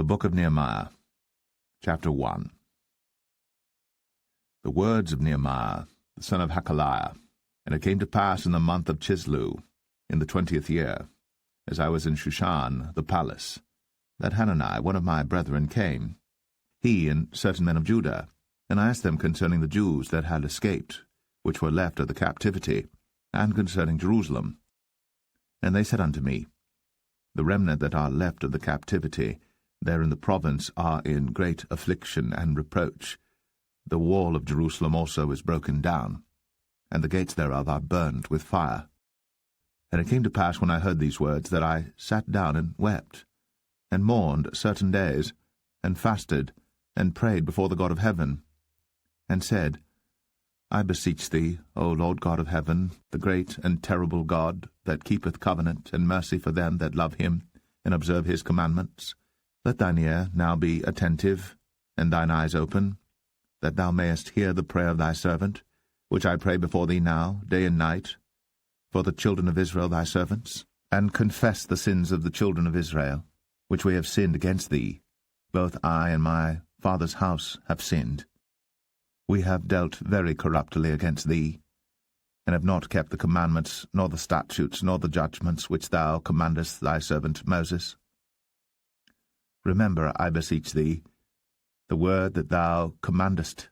The book of Nehemiah, chapter 1. The words of Nehemiah, the son of Hakaliah. And it came to pass in the month of Chislew, in the 20th year, as I was in Shushan the palace, that Hanani, one of my brethren, came, he and certain men of Judah, and I asked them concerning the Jews that had escaped, which were left of the captivity, and concerning Jerusalem. And they said unto me, The remnant that are left of the captivity there in the province are in great affliction and reproach. The wall of Jerusalem also is broken down, and the gates thereof are burned with fire. And it came to pass, when I heard these words, that I sat down and wept, and mourned certain days, and fasted, and prayed before the God of heaven, and said, I beseech thee, O Lord God of heaven, the great and terrible God, that keepeth covenant and mercy for them that love him, and observe his commandments, let thine ear now be attentive, and thine eyes open, that thou mayest hear the prayer of thy servant, which I pray before thee now, day and night, for the children of Israel thy servants, and confess the sins of the children of Israel, which we have sinned against thee. Both I and my father's house have sinned. We have dealt very corruptly against thee, and have not kept the commandments, nor the statutes, nor the judgments which thou commandest thy servant Moses. Remember, I beseech thee, the word that thou commandest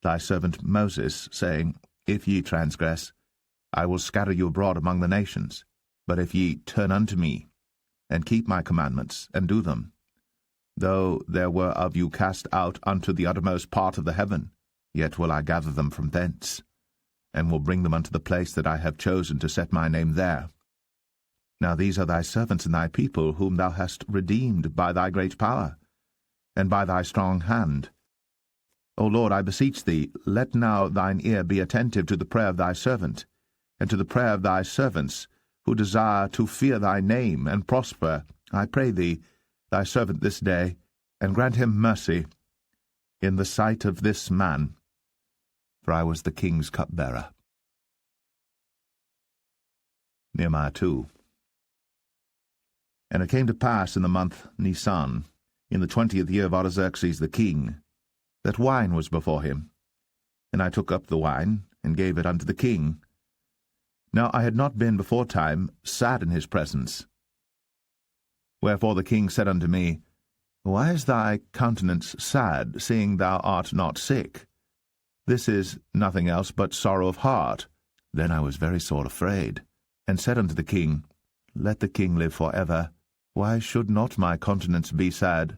thy servant Moses, saying, If ye transgress, I will scatter you abroad among the nations. But if ye turn unto me, and keep my commandments, and do them, though there were of you cast out unto the uttermost part of the heaven, yet will I gather them from thence, and will bring them unto the place that I have chosen to set my name there. Now these are thy servants and thy people, whom thou hast redeemed by thy great power, and by thy strong hand. O Lord, I beseech thee, let now thine ear be attentive to the prayer of thy servant, and to the prayer of thy servants, who desire to fear thy name and prosper, I pray thee, thy servant this day, and grant him mercy in the sight of this man. For I was the king's cupbearer. Nehemiah 2. And it came to pass in the month Nisan, in the 20th year of Artaxerxes the king, that wine was before him. And I took up the wine, and gave it unto the king. Now I had not been beforetime sad in his presence. Wherefore the king said unto me, Why is thy countenance sad, seeing thou art not sick? This is nothing else but sorrow of heart. Then I was very sore afraid, and said unto the king, Let the king live for ever. Why should not my countenance be sad,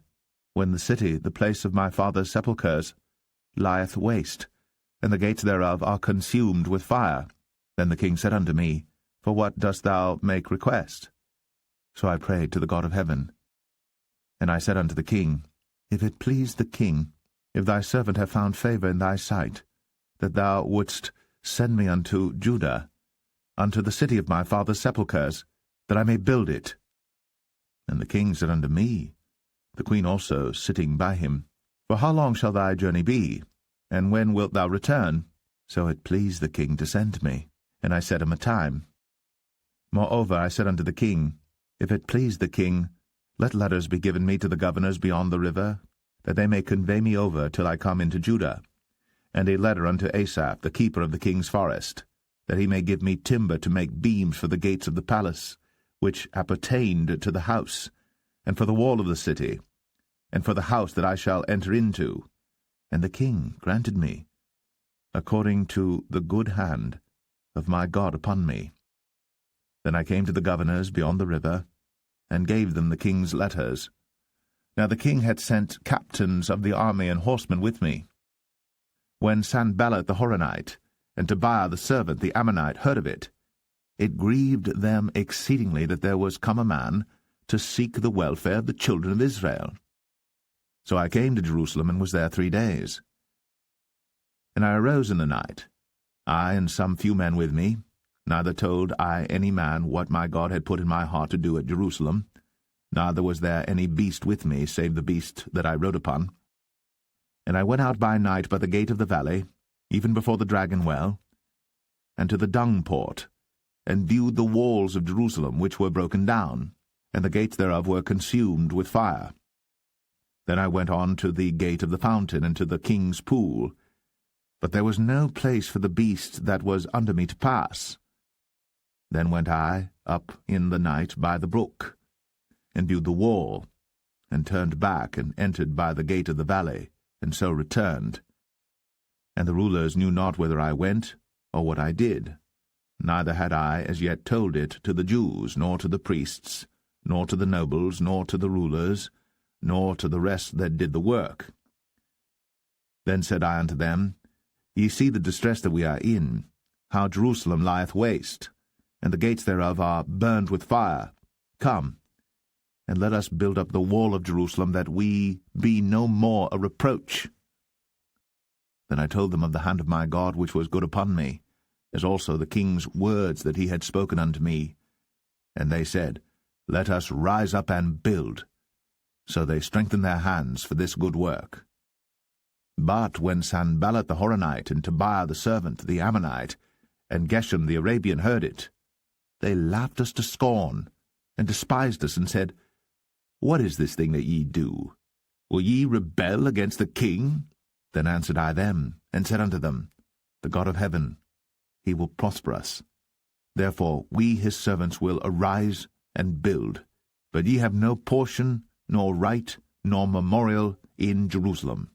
when the city, the place of my father's sepulchres, lieth waste, and the gates thereof are consumed with fire? Then the king said unto me, For what dost thou make request? So I prayed to the God of heaven. And I said unto the king, If it please the king, if thy servant have found favour in thy sight, that thou wouldst send me unto Judah, unto the city of my father's sepulchres, that I may build it. And the king said unto me, the queen also sitting by him, For how long shall thy journey be? And when wilt thou return? So it pleased the king to send me, and I set him a time. Moreover I said unto the king, If it please the king, let letters be given me to the governors beyond the river, that they may convey me over till I come into Judah, and a letter unto Asaph, the keeper of the king's forest, that he may give me timber to make beams for the gates of the palace, which appertained to the house, and for the wall of the city, and for the house that I shall enter into. And the king granted me, according to the good hand of my God upon me. Then I came to the governors beyond the river, and gave them the king's letters. Now the king had sent captains of the army and horsemen with me. When Sanballat the Horonite, and Tobiah the servant the Ammonite, heard of it, it grieved them exceedingly that there was come a man to seek the welfare of the children of Israel. So I came to Jerusalem, and was there 3 days. And I arose in the night, I and some few men with me, neither told I any man what my God had put in my heart to do at Jerusalem, neither was there any beast with me, save the beast that I rode upon. And I went out by night by the gate of the valley, even before the dragon well, and to the dung port, and viewed the walls of Jerusalem, which were broken down, and the gates thereof were consumed with fire. Then I went on to the gate of the fountain, and to the king's pool. But there was no place for the beast that was under me to pass. Then went I up in the night by the brook, and viewed the wall, and turned back, and entered by the gate of the valley, and so returned. And the rulers knew not whither I went, or what I did. Neither had I as yet told it to the Jews, nor to the priests, nor to the nobles, nor to the rulers, nor to the rest that did the work. Then said I unto them, Ye see the distress that we are in, how Jerusalem lieth waste, and the gates thereof are burned with fire. Come, and let us build up the wall of Jerusalem, that we be no more a reproach. Then I told them of the hand of my God which was good upon me, as also the king's words that he had spoken unto me. And they said, Let us rise up and build. So they strengthened their hands for this good work. But when Sanballat the Horonite, and Tobiah the servant, the Ammonite, and Geshem the Arabian heard it, they laughed us to scorn, and despised us, and said, What is this thing that ye do? Will ye rebel against the king? Then answered I them, and said unto them, The God of heaven, he will prosper us. Therefore we his servants will arise and build, but ye have no portion, nor right, nor memorial in Jerusalem.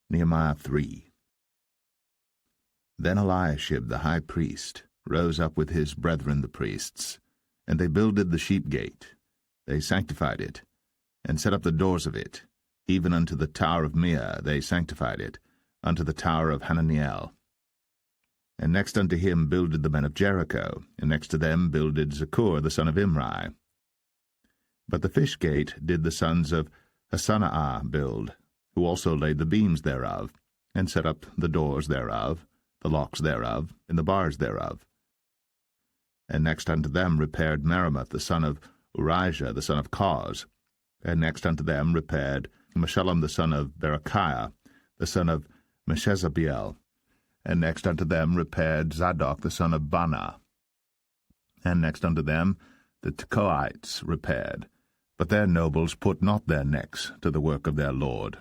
Nehemiah 3. Then Eliashib the high priest rose up with his brethren the priests, and they builded the sheep gate. They sanctified it, and set up the doors of it, even unto the tower of Meah they sanctified it, unto the tower of Hananiel. And next unto him builded the men of Jericho, and next to them builded Zaccur the son of Imri. But the fish gate did the sons of Hasanaah build, who also laid the beams thereof, and set up the doors thereof, the locks thereof, and the bars thereof. And next unto them repaired Meremoth the son of Urijah the son of Koz, and next unto them repaired Meshullam the son of Berechiah, the son of Meshezabeel, and next unto them repaired Zadok the son of Bana. And next unto them the Tekoites repaired, but their nobles put not their necks to the work of their lord.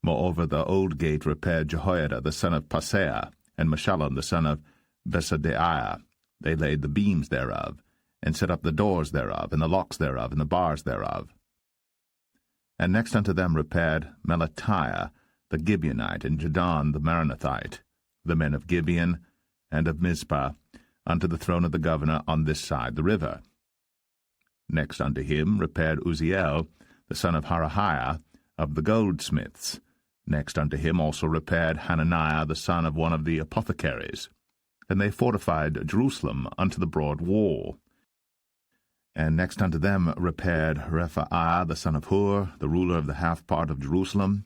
Moreover the old gate repaired Jehoiada the son of Paseah, and Meshullam the son of Besadeiah. They laid the beams thereof, and set up the doors thereof, and the locks thereof, and the bars thereof. And next unto them repaired Melatiah the Gibeonite, and Jadon the Meronothite, the men of Gibeon and of Mizpah, unto the throne of the governor on this side the river. Next unto him repaired Uzziel the son of Harahiah, of the goldsmiths. Next unto him also repaired Hananiah the son of one of the apothecaries. And they fortified Jerusalem unto the broad wall. And next unto them repaired Rephaiah the son of Hur, the ruler of the half part of Jerusalem.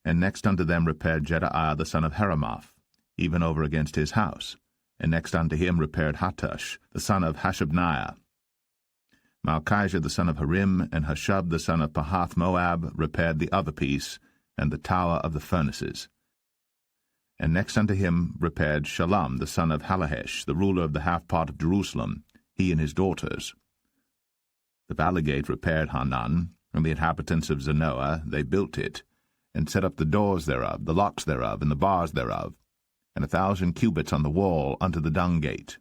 And next unto them repaired Jedaiah the son of Heramoth, even over against his house. And next unto him repaired Hattush the son of Hashabniah. Malchijah the son of Harim, and Hashub the son of Pahath-Moab repaired the other piece, and the tower of the furnaces. And next unto him repaired Shallum the son of Halahesh, the ruler of the half part of Jerusalem, he and his daughters. The valley gate repaired Hanan, and the inhabitants of Zanoah, they built it, and set up the doors thereof, the locks thereof, and the bars thereof, and 1,000 cubits on the wall unto the dung gate.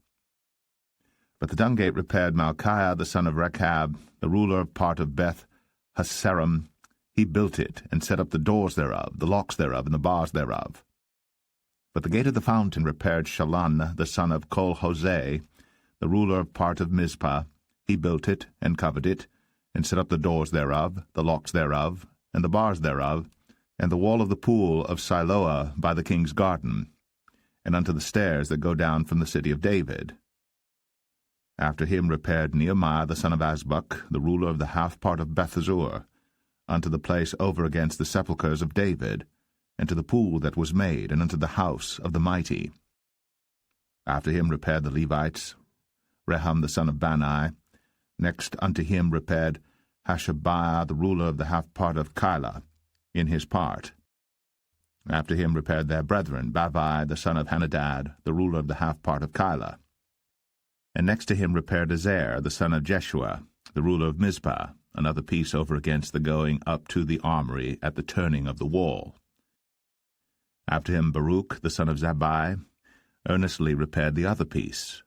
But the dung gate repaired Malchiah the son of Rechab, the ruler of part of Beth Hasaram. He built it, and set up the doors thereof, the locks thereof, and the bars thereof. But the gate of the fountain repaired Shallun the son of Kol-Hoseh, the ruler of part of Mizpah. He built it, and covered it, and set up the doors thereof, the locks thereof, and the bars thereof, and the wall of the pool of Siloah by the king's garden, and unto the stairs that go down from the city of David. After him repaired Nehemiah the son of Azbuk, the ruler of the half part of Bethzur, unto the place over against the sepulchres of David, and to the pool that was made, and unto the house of the mighty. After him repaired the Levites, Rehum the son of Bani. Next unto him repaired Hashabiah, the ruler of the half part of Keilah, in his part. After him repaired their brethren, Bavai the son of Henadad, the ruler of the half part of Keilah. And next to him repaired Ezer the son of Jeshua, the ruler of Mizpah, another piece over against the going up to the armory at the turning of the wall. After him Baruch the son of Zabbai earnestly repaired the other piece,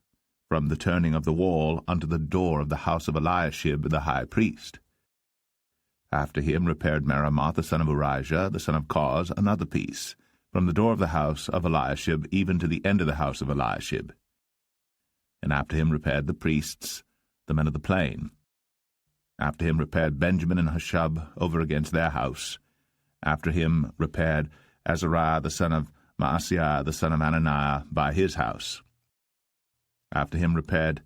from the turning of the wall unto the door of the house of Eliashib the high priest. After him repaired Meremoth the son of Urijah the son of Koz another piece, from the door of the house of Eliashib even to the end of the house of Eliashib. And after him repaired the priests, the men of the plain. After him repaired Benjamin and Hushab over against their house. After him repaired Azariah the son of Maaseiah the son of Ananiah by his house. After him repaired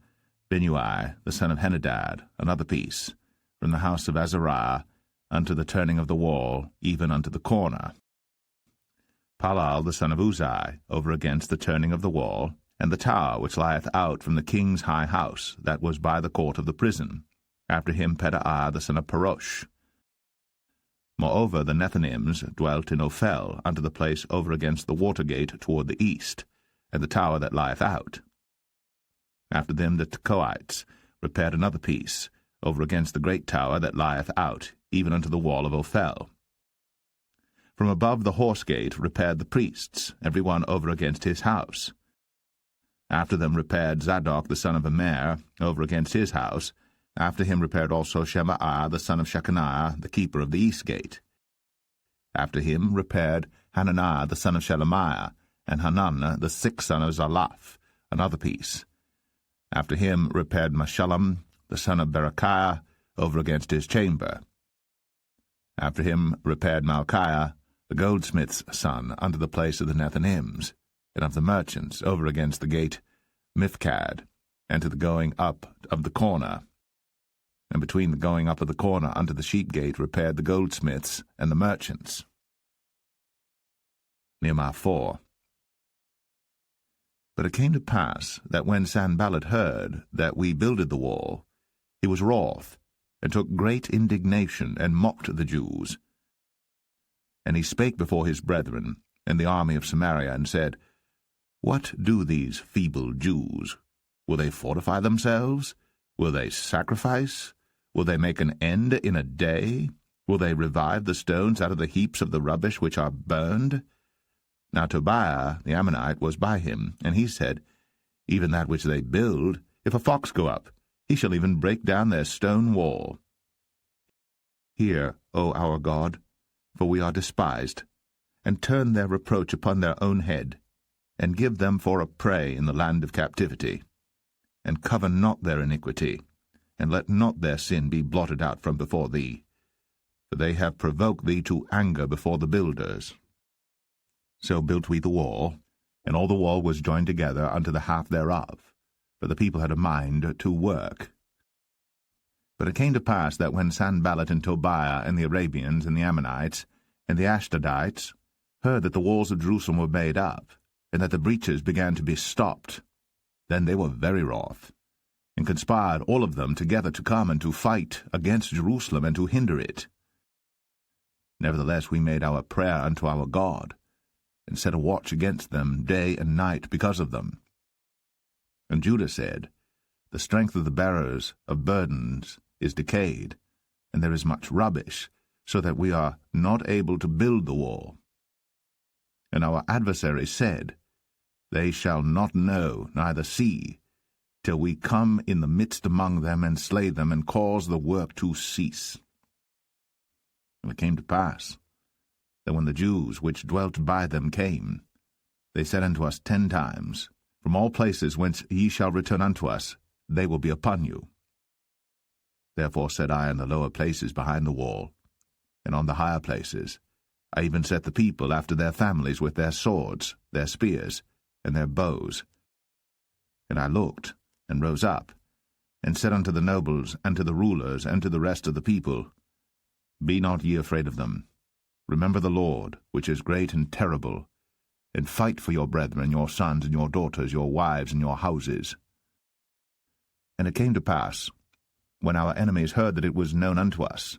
Binnui the son of Henadad another piece, from the house of Azariah unto the turning of the wall, even unto the corner. Palal the son of Uzai over against the turning of the wall, and the tower which lieth out from the king's high house, that was by the court of the prison. After him Pedaiah the son of Parosh. Moreover the Nethinims dwelt in Ophel unto the place over against the water gate toward the east, and the tower that lieth out. After them the Tekoites repaired another piece, over against the great tower that lieth out, even unto the wall of Ophel. From above the horse gate repaired the priests, every one over against his house. After them repaired Zadok the son of Immer over against his house. After him repaired also Shemaiah the son of Shechaniah, the keeper of the east gate. After him repaired Hananiah the son of Shelemiah, and Hanan the sixth son of Zalaph, another piece. After him repaired Meshullam the son of Berechiah over against his chamber. After him repaired Malchiah the goldsmith's son unto the place of the Nethinims, and of the merchants over against the gate Mifkad, and to the going up of the corner. And between the going up of the corner unto the sheep gate repaired the goldsmiths and the merchants. Nehemiah 4. But it came to pass that when Sanballat heard that we builded the wall, he was wroth, and took great indignation, and mocked the Jews. And he spake before his brethren, and the army of Samaria, and said, What do these feeble Jews? Will they fortify themselves? Will they sacrifice? Will they make an end in a day? Will they revive the stones out of the heaps of the rubbish which are burned? Now Tobiah the Ammonite was by him, and he said, Even that which they build, if a fox go up, he shall even break down their stone wall. Hear, O our God, for we are despised, and turn their reproach upon their own head, and give them for a prey in the land of captivity, and cover not their iniquity, and let not their sin be blotted out from before thee, for they have provoked thee to anger before the builders. So built we the wall, and all the wall was joined together unto the half thereof, for the people had a mind to work. But it came to pass that when Sanballat and Tobiah and the Arabians and the Ammonites and the Ashdodites heard that the walls of Jerusalem were made up, and that the breaches began to be stopped, then they were very wroth, and conspired all of them together to come and to fight against Jerusalem and to hinder it. Nevertheless we made our prayer unto our God, and set a watch against them day and night because of them. And Judah said, The strength of the bearers of burdens is decayed, and there is much rubbish, so that we are not able to build the wall. And our adversaries said, They shall not know, neither see, till we come in the midst among them, and slay them, and cause the work to cease. And it came to pass, that when the Jews which dwelt by them came, they said unto us 10 times, From all places whence ye shall return unto us, they will be upon you. Therefore said I in the lower places behind the wall, and on the higher places, I even set the people after their families with their swords, their spears, and their bows. And I looked, and rose up, and said unto the nobles, and to the rulers, and to the rest of the people, Be not ye afraid of them. Remember the Lord, which is great and terrible, and fight for your brethren, your sons and your daughters, your wives and your houses. And it came to pass, when our enemies heard that it was known unto us,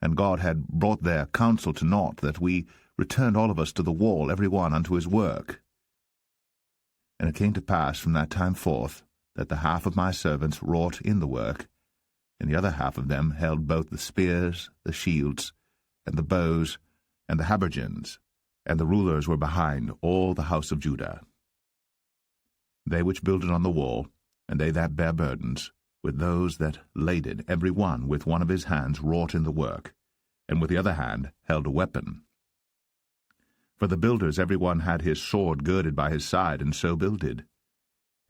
and God had brought their counsel to naught, that we returned all of us to the wall, every one unto his work. And it came to pass from that time forth, that the half of my servants wrought in the work, and the other half of them held both the spears, the shields, and the bows, and the habergeons, and the rulers were behind all the house of Judah. They which builded on the wall, and they that bare burdens, with those that laded, every one with one of his hands wrought in the work, and with the other hand held a weapon. For the builders every one had his sword girded by his side, and so builded.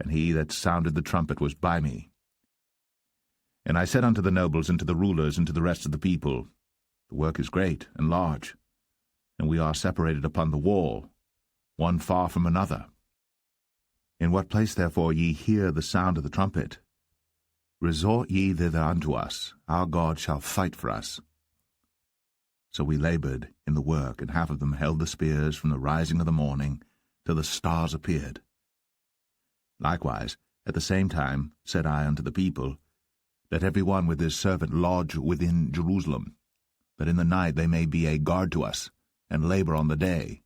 And he that sounded the trumpet was by me. And I said unto the nobles, and to the rulers, and to the rest of the people, The work is great and large, and we are separated upon the wall, one far from another. In what place therefore ye hear the sound of the trumpet, resort ye thither unto us, our God shall fight for us. So we labored in the work, and half of them held the spears from the rising of the morning till the stars appeared. Likewise, at the same time said I unto the people, Let every one with his servant lodge within Jerusalem, that in the night they may be a guard to us, and labor on the day.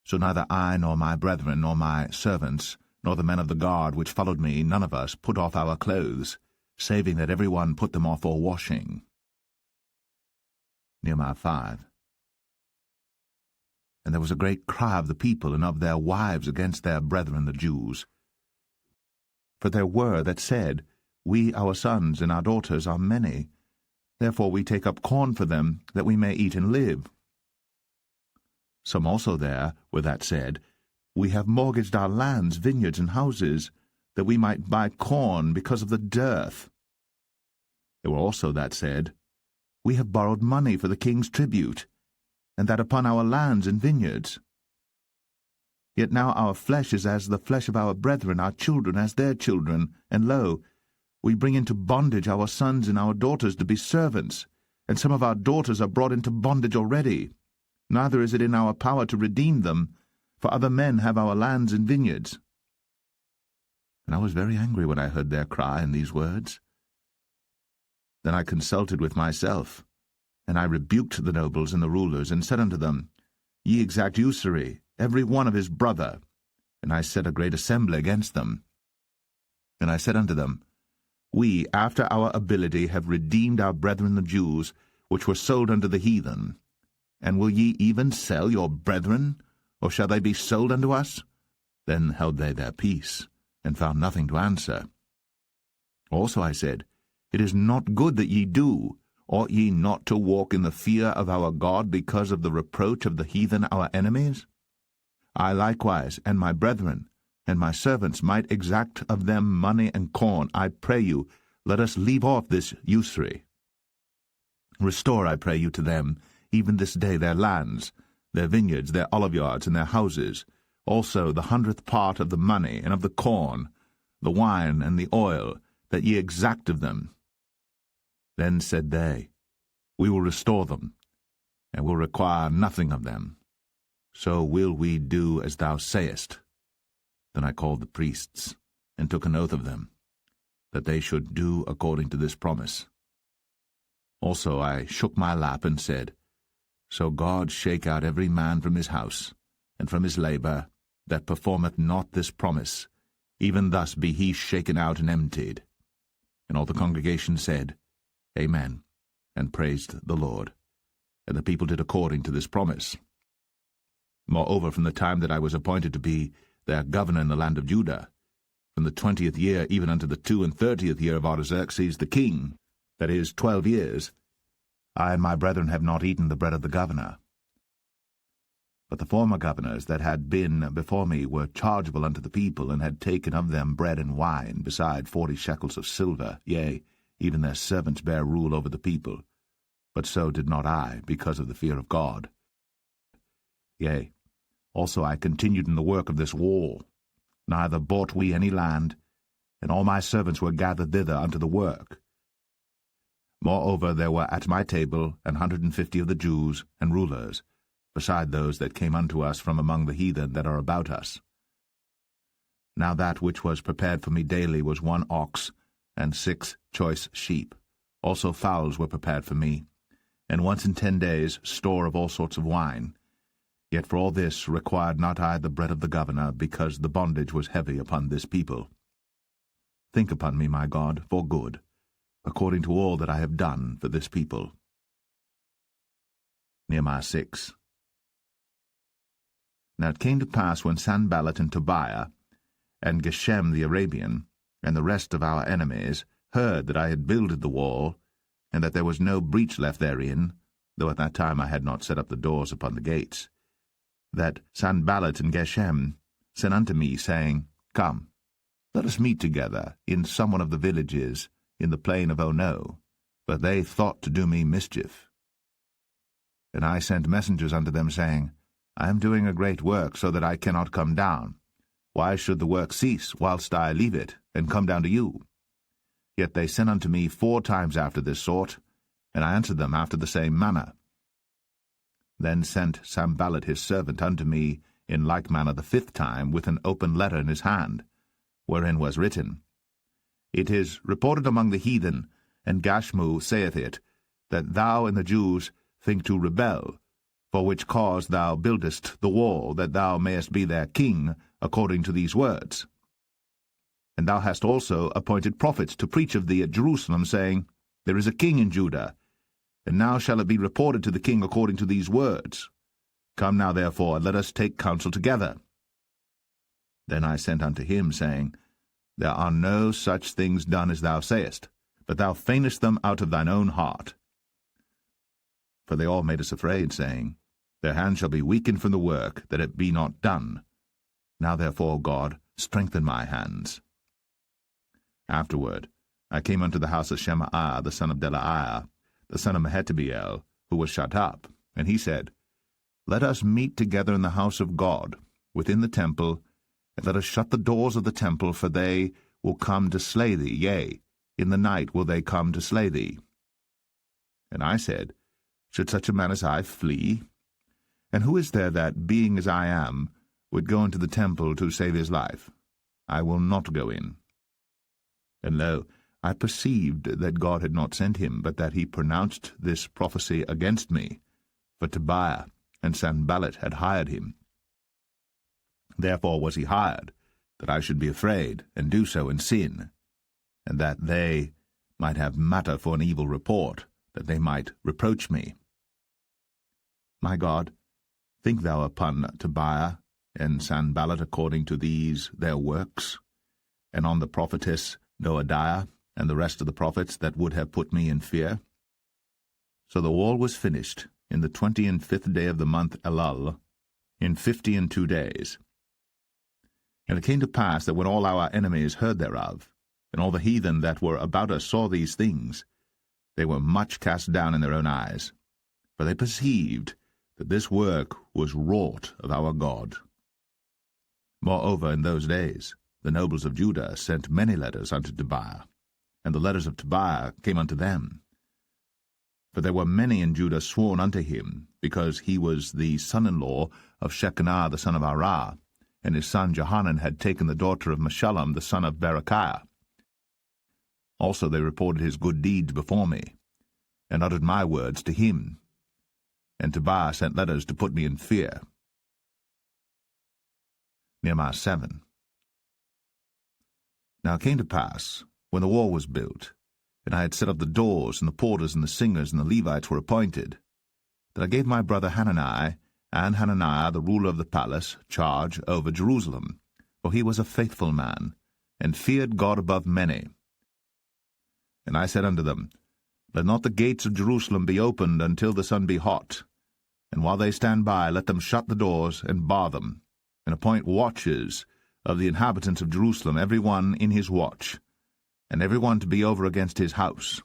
So neither I, nor my brethren, nor my servants, nor the men of the guard which followed me, none of us put off our clothes, saving that every one put them off for washing. Nehemiah 5. And there was a great cry of the people and of their wives against their brethren the Jews. For there were that said, We, our sons, and our daughters are many. Therefore we take up corn for them, that we may eat and live. Some also there were that said, We have mortgaged our lands, vineyards, and houses, that we might buy corn because of the dearth. There were also that said, We have borrowed money for the king's tribute, and that upon our lands and vineyards. Yet now our flesh is as the flesh of our brethren, our children as their children, and lo, we bring into bondage our sons and our daughters to be servants, and some of our daughters are brought into bondage already. Neither is it in our power to redeem them, for other men have our lands and vineyards. And I was very angry when I heard their cry and these words. Then I consulted with myself, and I rebuked the nobles and the rulers, and said unto them, Ye exact usury, every one of his brother. And I set a great assembly against them. And I said unto them, We, after our ability, have redeemed our brethren the Jews, which were sold unto the heathen. And will ye even sell your brethren, or shall they be sold unto us? Then held they their peace, and found nothing to answer. Also I said, It is not good that ye do. Ought ye not to walk in the fear of our God because of the reproach of the heathen our enemies? I likewise, and my brethren, and my servants might exact of them money and corn. I pray you, let us leave off this usury. Restore, I pray you, to them, even this day, their lands, their vineyards, their oliveyards, and their houses, also the 100th part of the money, and of the corn, the wine, and the oil, that ye exact of them. Then said they, We will restore them, and will require nothing of them. So will we do as thou sayest. Then I called the priests, and took an oath of them, that they should do according to this promise. Also I shook my lap, and said, So God shake out every man from his house, and from his labor, that performeth not this promise, even thus be he shaken out and emptied. And all the congregation said, Amen, and praised the Lord. And the people did according to this promise. Moreover, from the time that I was appointed to be their governor in the land of Judah, from the 20th year even unto the 32nd year of Artaxerxes the king, that is, 12 years, I and my brethren have not eaten the bread of the governor. But the former governors that had been before me were chargeable unto the people, and had taken of them bread and wine, beside 40 shekels of silver, yea, even their servants bare rule over the people. But so did not I, because of the fear of God. Yea, also I continued in the work of this wall, neither bought we any land, and all my servants were gathered thither unto the work. Moreover, there were at my table 150 of the Jews and rulers, beside those that came unto us from among the heathen that are about us. Now that which was prepared for me daily was 1 ox, and 6 choice sheep. Also fowls were prepared for me, and once in 10 days store of all sorts of wine. Yet for all this required not I the bread of the governor, because the bondage was heavy upon this people. Think upon me, my God, for good, according to all that I have done for this people. Nehemiah 6. Now it came to pass, when Sanballat and Tobiah, and Geshem the Arabian, and the rest of our enemies, heard that I had builded the wall, and that there was no breach left therein, though at that time I had not set up the doors upon the gates, that Sanballat and Geshem sent unto me, saying, Come, let us meet together in some one of the villages in the plain of Ono. But they thought to do me mischief. And I sent messengers unto them, saying, I am doing a great work, so that I cannot come down. Why should the work cease, whilst I leave it, and come down to you? Yet they sent unto me 4 times after this sort, and I answered them after the same manner. Then sent Sanballat his servant unto me in like manner the 5th time, with an open letter in his hand, wherein was written, It is reported among the heathen, and Gashmu saith it, that thou and the Jews think to rebel, for which cause thou buildest the wall, that thou mayest be their king, according to these words. And thou hast also appointed prophets to preach of thee at Jerusalem, saying, There is a king in Judah, and now shall it be reported to the king according to these words. Come now, therefore, and let us take counsel together. Then I sent unto him, saying, There are no such things done as thou sayest, but thou feignest them out of thine own heart. For they all made us afraid, saying, Their hands shall be weakened from the work, that it be not done. Now therefore, God, strengthen my hands. Afterward I came unto the house of Shemaiah the son of Delaiah, the son of Mehetabeel, who was shut up, and he said, Let us meet together in the house of God, within the temple, and let us shut the doors of the temple, for they will come to slay thee, yea, in the night will they come to slay thee. And I said, Should such a man as I flee? And who is there that, being as I am, would go into the temple to save his life? I will not go in. And lo, I perceived that God had not sent him, but that he pronounced this prophecy against me, for Tobiah and Sanballat had hired him. Therefore was he hired, that I should be afraid, and do so in sin, and that they might have matter for an evil report, that they might reproach me. My God, think thou upon Tobiah and Sanballat according to these their works, and on the prophetess Noadiah, and the rest of the prophets that would have put me in fear. So the wall was finished in the 25th day of the month Elul, in 52 days. And it came to pass that when all our enemies heard thereof, and all the heathen that were about us saw these things, they were much cast down in their own eyes, for they perceived that this work was wrought of our God. Moreover, in those days the nobles of Judah sent many letters unto Tobiah, and the letters of Tobiah came unto them. For there were many in Judah sworn unto him, because he was the son-in-law of Shecaniah the son of Arah, and his son Johanan had taken the daughter of Meshullam the son of Berechiah. Also they reported his good deeds before me, and uttered my words to him. And Tobiah sent letters to put me in fear. Nehemiah 7. Now it came to pass, when the wall was built, and I had set up the doors, and the porters, and the singers, and the Levites were appointed, that I gave my brother Hanani, and Hananiah, the ruler of the palace, charge over Jerusalem, for he was a faithful man, and feared God above many. And I said unto them, Let not the gates of Jerusalem be opened until the sun be hot, and while they stand by, let them shut the doors, and bar them, and appoint watches of the inhabitants of Jerusalem, every one in his watch, and every one to be over against his house.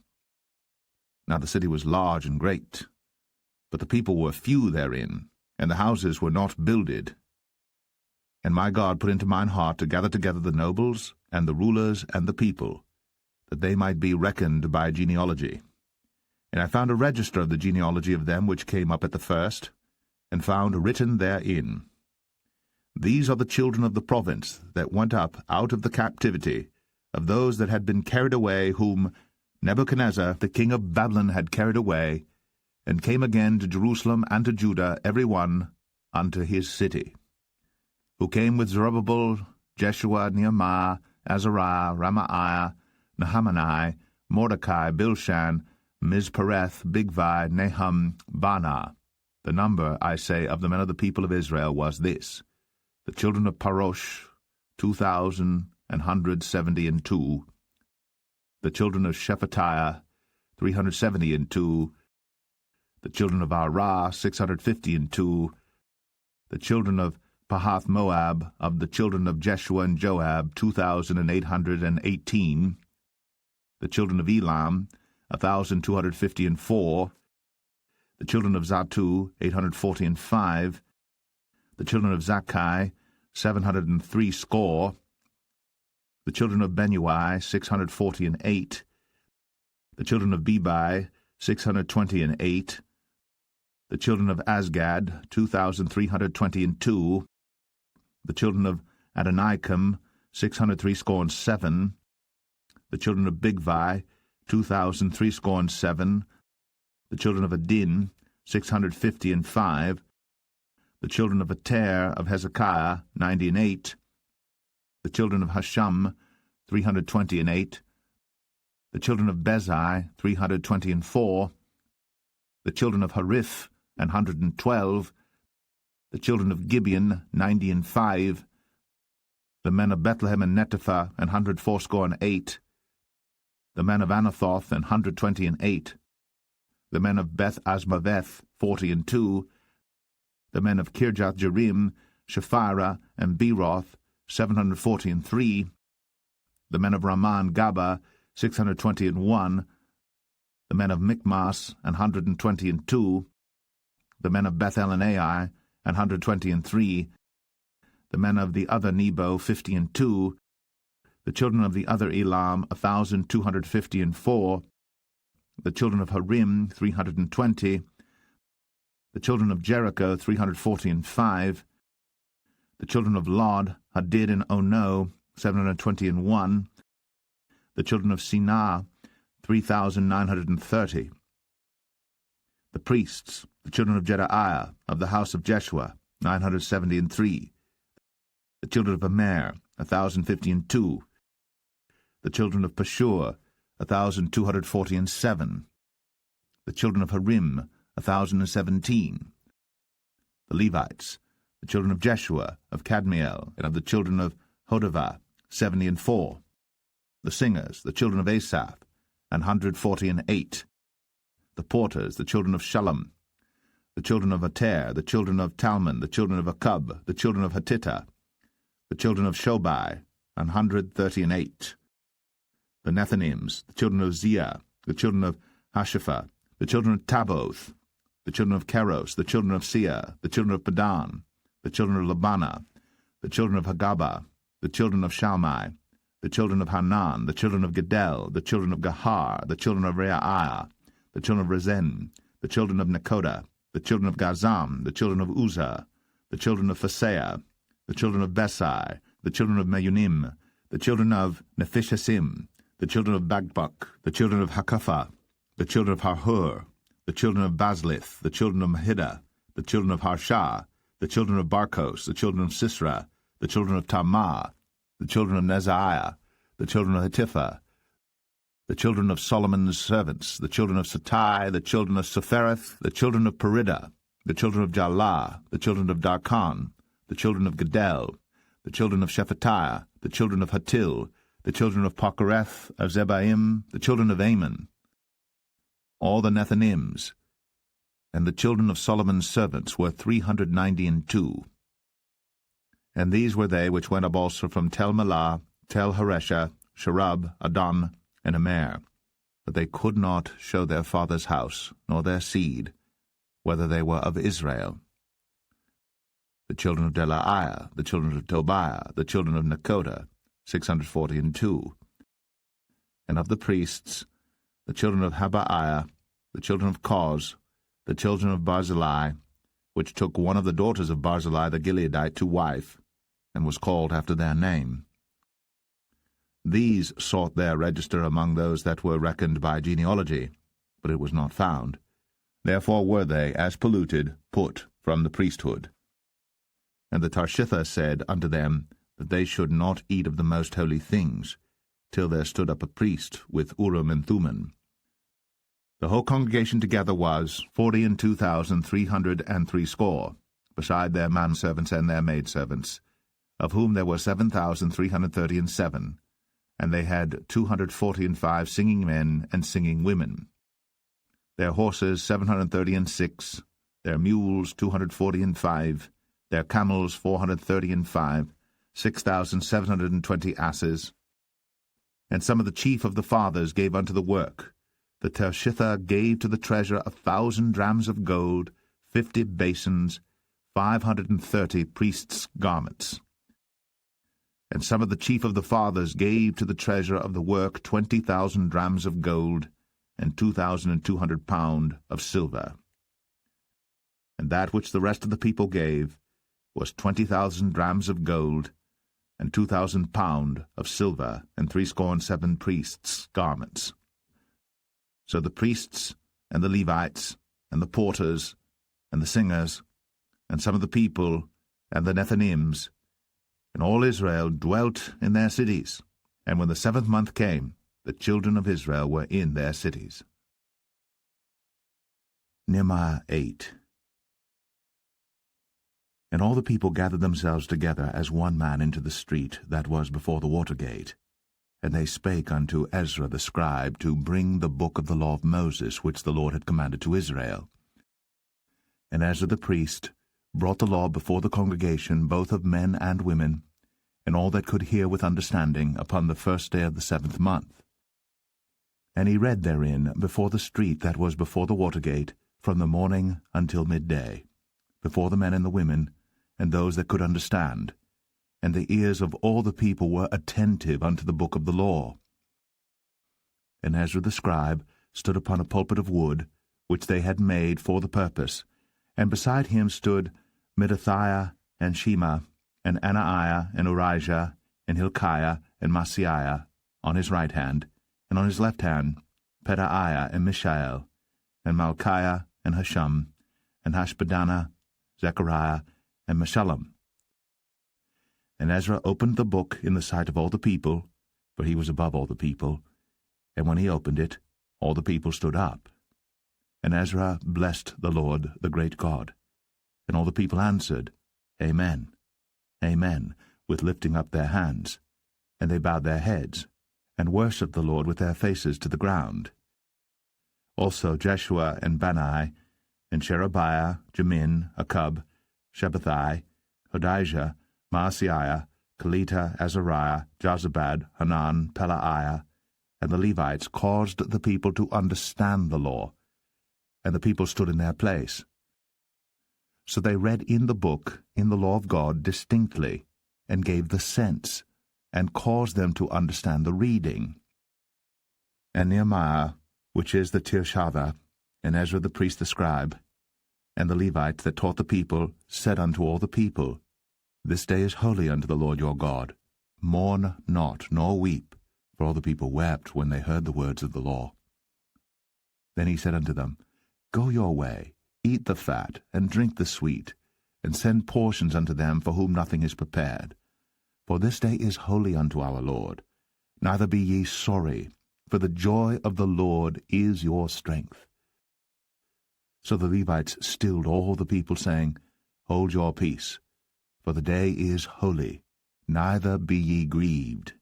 Now the city was large and great, but the people were few therein, and the houses were not builded. And my God put into mine heart to gather together the nobles, and the rulers, and the people, that they might be reckoned by genealogy. And I found a register of the genealogy of them which came up at the first, and found written therein, These are the children of the province that went up out of the captivity, of those that had been carried away, whom Nebuchadnezzar the king of Babylon had carried away, and came again to Jerusalem and to Judah, every one unto his city, who came with Zerubbabel, Jeshua, Nehemiah, Azariah, Ramaiah, Nahamani, Mordecai, Bilshan, Mizpereth, Bigvai, Nahum, Baanah. The number, I say, of the men of the people of Israel was this: the children of Parosh, 2,172. The children of Shephatiah, 372. The children of Arah, 652. The children of Pahath Moab, of the children of Jeshua and Joab, 2,818. The children of Elam, 1,254. The children of Zatu, 845. The children of Zakkai, 703 score. The children of Benui, 648. The children of Bebai, 628. The children of Asgad, 2,322. The children of Adonikam, 667. The children of Bigvai, 2,367. The children of Adin, 655. The children of Ater of Hezekiah, 98. The children of Hashum, 328. The children of Bezai, 324. The children of Hariph, 112. The children of Gibeon, 95. The men of Bethlehem and Netophah, 108. The men of Anathoth, 128. The men of Beth Asmaveth, 42. The men of Kirjath Jearim, Shephirah, and Beeroth, 743. The men of Raman Gaba, 621. The men of Michmas, 122. The men of Beth El and Ai, 123. The men of the other Nebo, 52. The children of the other Elam, 1,254. The children of Harim, 320. The children of Jericho, 345. The children of Lod, Hadid and Ono, 721. The children of Sinah, 3,930. The priests, the children of Jedaiah, of the house of Jeshua, 973. The children of Amer, 1,052. The children of Pashur, 1,247. The children of Harim, 1,017. The Levites, the children of Jeshua, of Kadmiel, and of the children of Hodavah, 70. The singers, the children of Asaph, 148. The porters, the children of Shallum, the children of Ater, the children of Talmon, the children of Akub, the children of Hatita, the children of Shobai, 138. The Nethinims, the children of Zia, the children of Hashepha, the children of Taboth, the children of Keros, the children of Sia, the children of Padan, the children of Labana, the children of Hagaba, the children of Shalmai, the children of Hanan, the children of Gedel, the children of Gahar, the children of Reaiah, the children of Rezen, the children of Nekoda, the children of Gazam, the children of Uzzah, the children of Phaseah, the children of Besai, the children of Meunim, the children of Nephishtim, the children of Bagbuk, the children of Hakapha, the children of Harhur, the children of Baslith, the children of Mahida, the children of Harsha, the children of Barkos, the children of Sisra, the children of Tamar, the children of Nezaiah, the children of Hatipha, the children of Solomon's servants, the children of Satai, the children of Sephareth, the children of Perida, the children of Jalah, the children of Darkon, the children of Gedel, the children of Shephatiah, the children of Hatil, the children of Pokereth, of Zebaim, the children of Ammon, all the Nethinims, and the children of Solomon's servants were 392. And these were they which went up also from Tel Melah, Tel Haresha, Sharab, Adon, and Amer. But they could not show their father's house, nor their seed, whether they were of Israel. The children of Delaiah, the children of Tobiah, the children of Nekoda, 642. And of the priests, the children of Habaiah, the children of Koz, the children of Barzillai, which took one of the daughters of Barzillai the Gileadite to wife, and was called after their name. These sought their register among those that were reckoned by genealogy, but it was not found. Therefore were they, as polluted, put from the priesthood. And the Tarshitha said unto them that they should not eat of the most holy things, till there stood up a priest with Urim and Thummim. The whole congregation together was 42,360, beside their manservants and their maidservants, of whom there were 7,337, and they had 245 singing men and singing women. Their horses 736, their mules 245, their camels 435, 6,720 asses. And some of the chief of the fathers gave unto the work. The Tershitha gave to the treasure 1,000 drams of gold, 50 basins, 530 priests' garments. And some of the chief of the fathers gave to the treasure of the work 20,000 drams of gold, and 2,200 pound of silver. And that which the rest of the people gave was 20,000 drams of gold, and 2,000 pound of silver, and 67 priests' garments. So the priests, and the Levites, and the porters, and the singers, and some of the people, and the Nethinims, and all Israel dwelt in their cities. And when the 7th month came, the children of Israel were in their cities. Nehemiah 8. And all the people gathered themselves together as one man into the street that was before the water gate. And they spake unto Ezra the scribe to bring the book of the law of Moses, which the Lord had commanded to Israel. And Ezra the priest brought the law before the congregation, both of men and women, and all that could hear with understanding, upon the 1st day of the 7th month. And he read therein before the street that was before the water gate, from the morning until midday, before the men and the women, and those that could understand. And the ears of all the people were attentive unto the book of the law. And Ezra the scribe stood upon a pulpit of wood, which they had made for the purpose, and beside him stood Mattithiah, and Shema, and Anaiah, and Urijah, and Hilkiah, and Maaseiah, on his right hand, and on his left hand Pedaiah, and Mishael, and Malchiah, and Hashum, and Hashbaddanah, Zechariah, and Meshullam. And Ezra opened the book in the sight of all the people, for he was above all the people. And when he opened it, all the people stood up. And Ezra blessed the Lord, the great God. And all the people answered, Amen, Amen, with lifting up their hands. And they bowed their heads, and worshipped the Lord with their faces to the ground. Also Jeshua, and Bani, and Sherebiah, Jamin, Akub, Shabbathai, Hodijah, Maaseiah, Kelita, Azariah, Jozabad, Hanan, Pelaiah, and the Levites caused the people to understand the law, and the people stood in their place. So they read in the book, in the law of God, distinctly, and gave the sense, and caused them to understand the reading. And Nehemiah, which is the Tirshatha, and Ezra the priest the scribe, and the Levites that taught the people, said unto all the people, This day is holy unto the Lord your God. Mourn not, nor weep. For all the people wept when they heard the words of the law. Then he said unto them, Go your way, eat the fat, and drink the sweet, and send portions unto them for whom nothing is prepared. For this day is holy unto our Lord. Neither be ye sorry, for the joy of the Lord is your strength. So the Levites stilled all the people, saying, Hold your peace, for the day is holy, neither be ye grieved.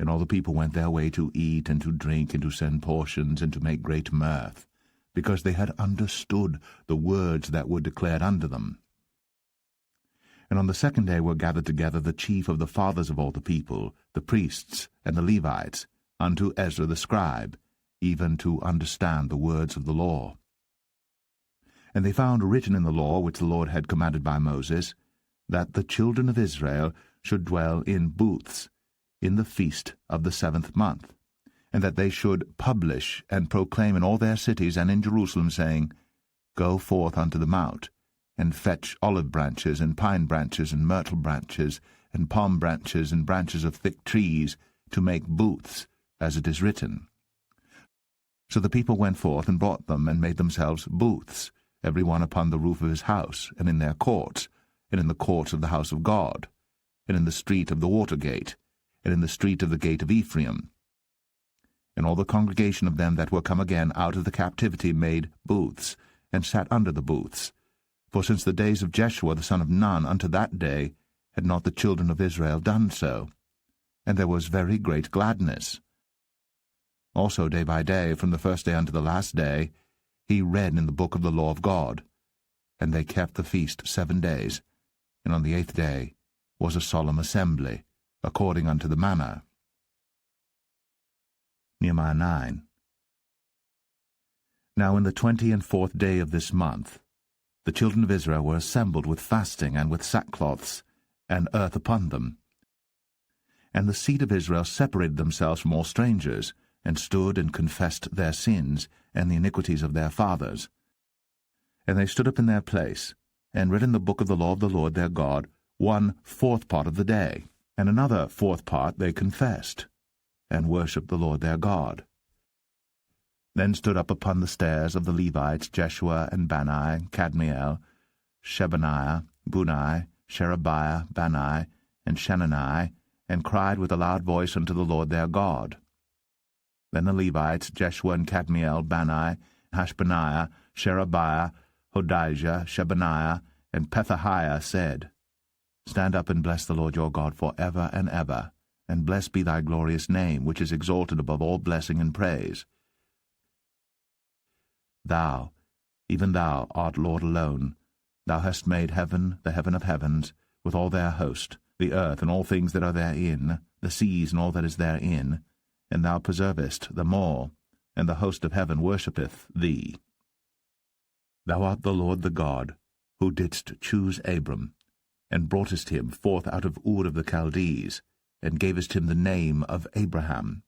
And all the people went their way to eat and to drink and to send portions and to make great mirth, because they had understood the words that were declared unto them. And on the 2nd day were gathered together the chief of the fathers of all the people, the priests and the Levites, unto Ezra the scribe, even to understand the words of the law. And they found written in the law which the Lord had commanded by Moses, that the children of Israel should dwell in booths in the feast of the 7th month, and that they should publish and proclaim in all their cities and in Jerusalem, saying, Go forth unto the mount, and fetch olive branches, and pine branches, and myrtle branches, and palm branches, and branches of thick trees, to make booths, as it is written. So the people went forth and brought them, and made themselves booths, every one upon the roof of his house, and in their courts, and in the courts of the house of God, and in the street of the water gate, and in the street of the gate of Ephraim. And all the congregation of them that were come again out of the captivity made booths, and sat under the booths. For since the days of Jeshua the son of Nun unto that day had not the children of Israel done so. And there was very great gladness. Also day by day, from the first day unto the last day, he read in the book of the law of God. And they kept the feast 7 days, and on the 8th day was a solemn assembly, according unto the manner. Nehemiah 9. Now in the 24th day of this month, the children of Israel were assembled with fasting and with sackcloths, and earth upon them. And the seed of Israel separated themselves from all strangers, and stood and confessed their sins and the iniquities of their fathers. And they stood up in their place, and read in the book of the law of the Lord their God 1/4 part of the day, and another 4th part they confessed, and worshipped the Lord their God. Then stood up upon the stairs of the Levites Jeshua and Bani, Kadmiel, Shebaniah, Bunai, Sherebiah, Bani, and Shenani, and cried with a loud voice unto the Lord their God. Then the Levites Jeshua and Kadmiel, Bani, Hashbaniah, Sherebiah, Hodijah, Shebaniah, and Pethahiah said, Stand up and bless the Lord your God for ever and ever, and blessed be thy glorious name, which is exalted above all blessing and praise. Thou, even thou, art Lord alone. Thou hast made heaven, the heaven of heavens, with all their host, the earth and all things that are therein, the seas and all that is therein, and thou preservest them all, and the host of heaven worshippeth thee. Thou art the Lord the God, who didst choose Abram, and broughtest him forth out of Ur of the Chaldees, and gavest him the name of Abraham,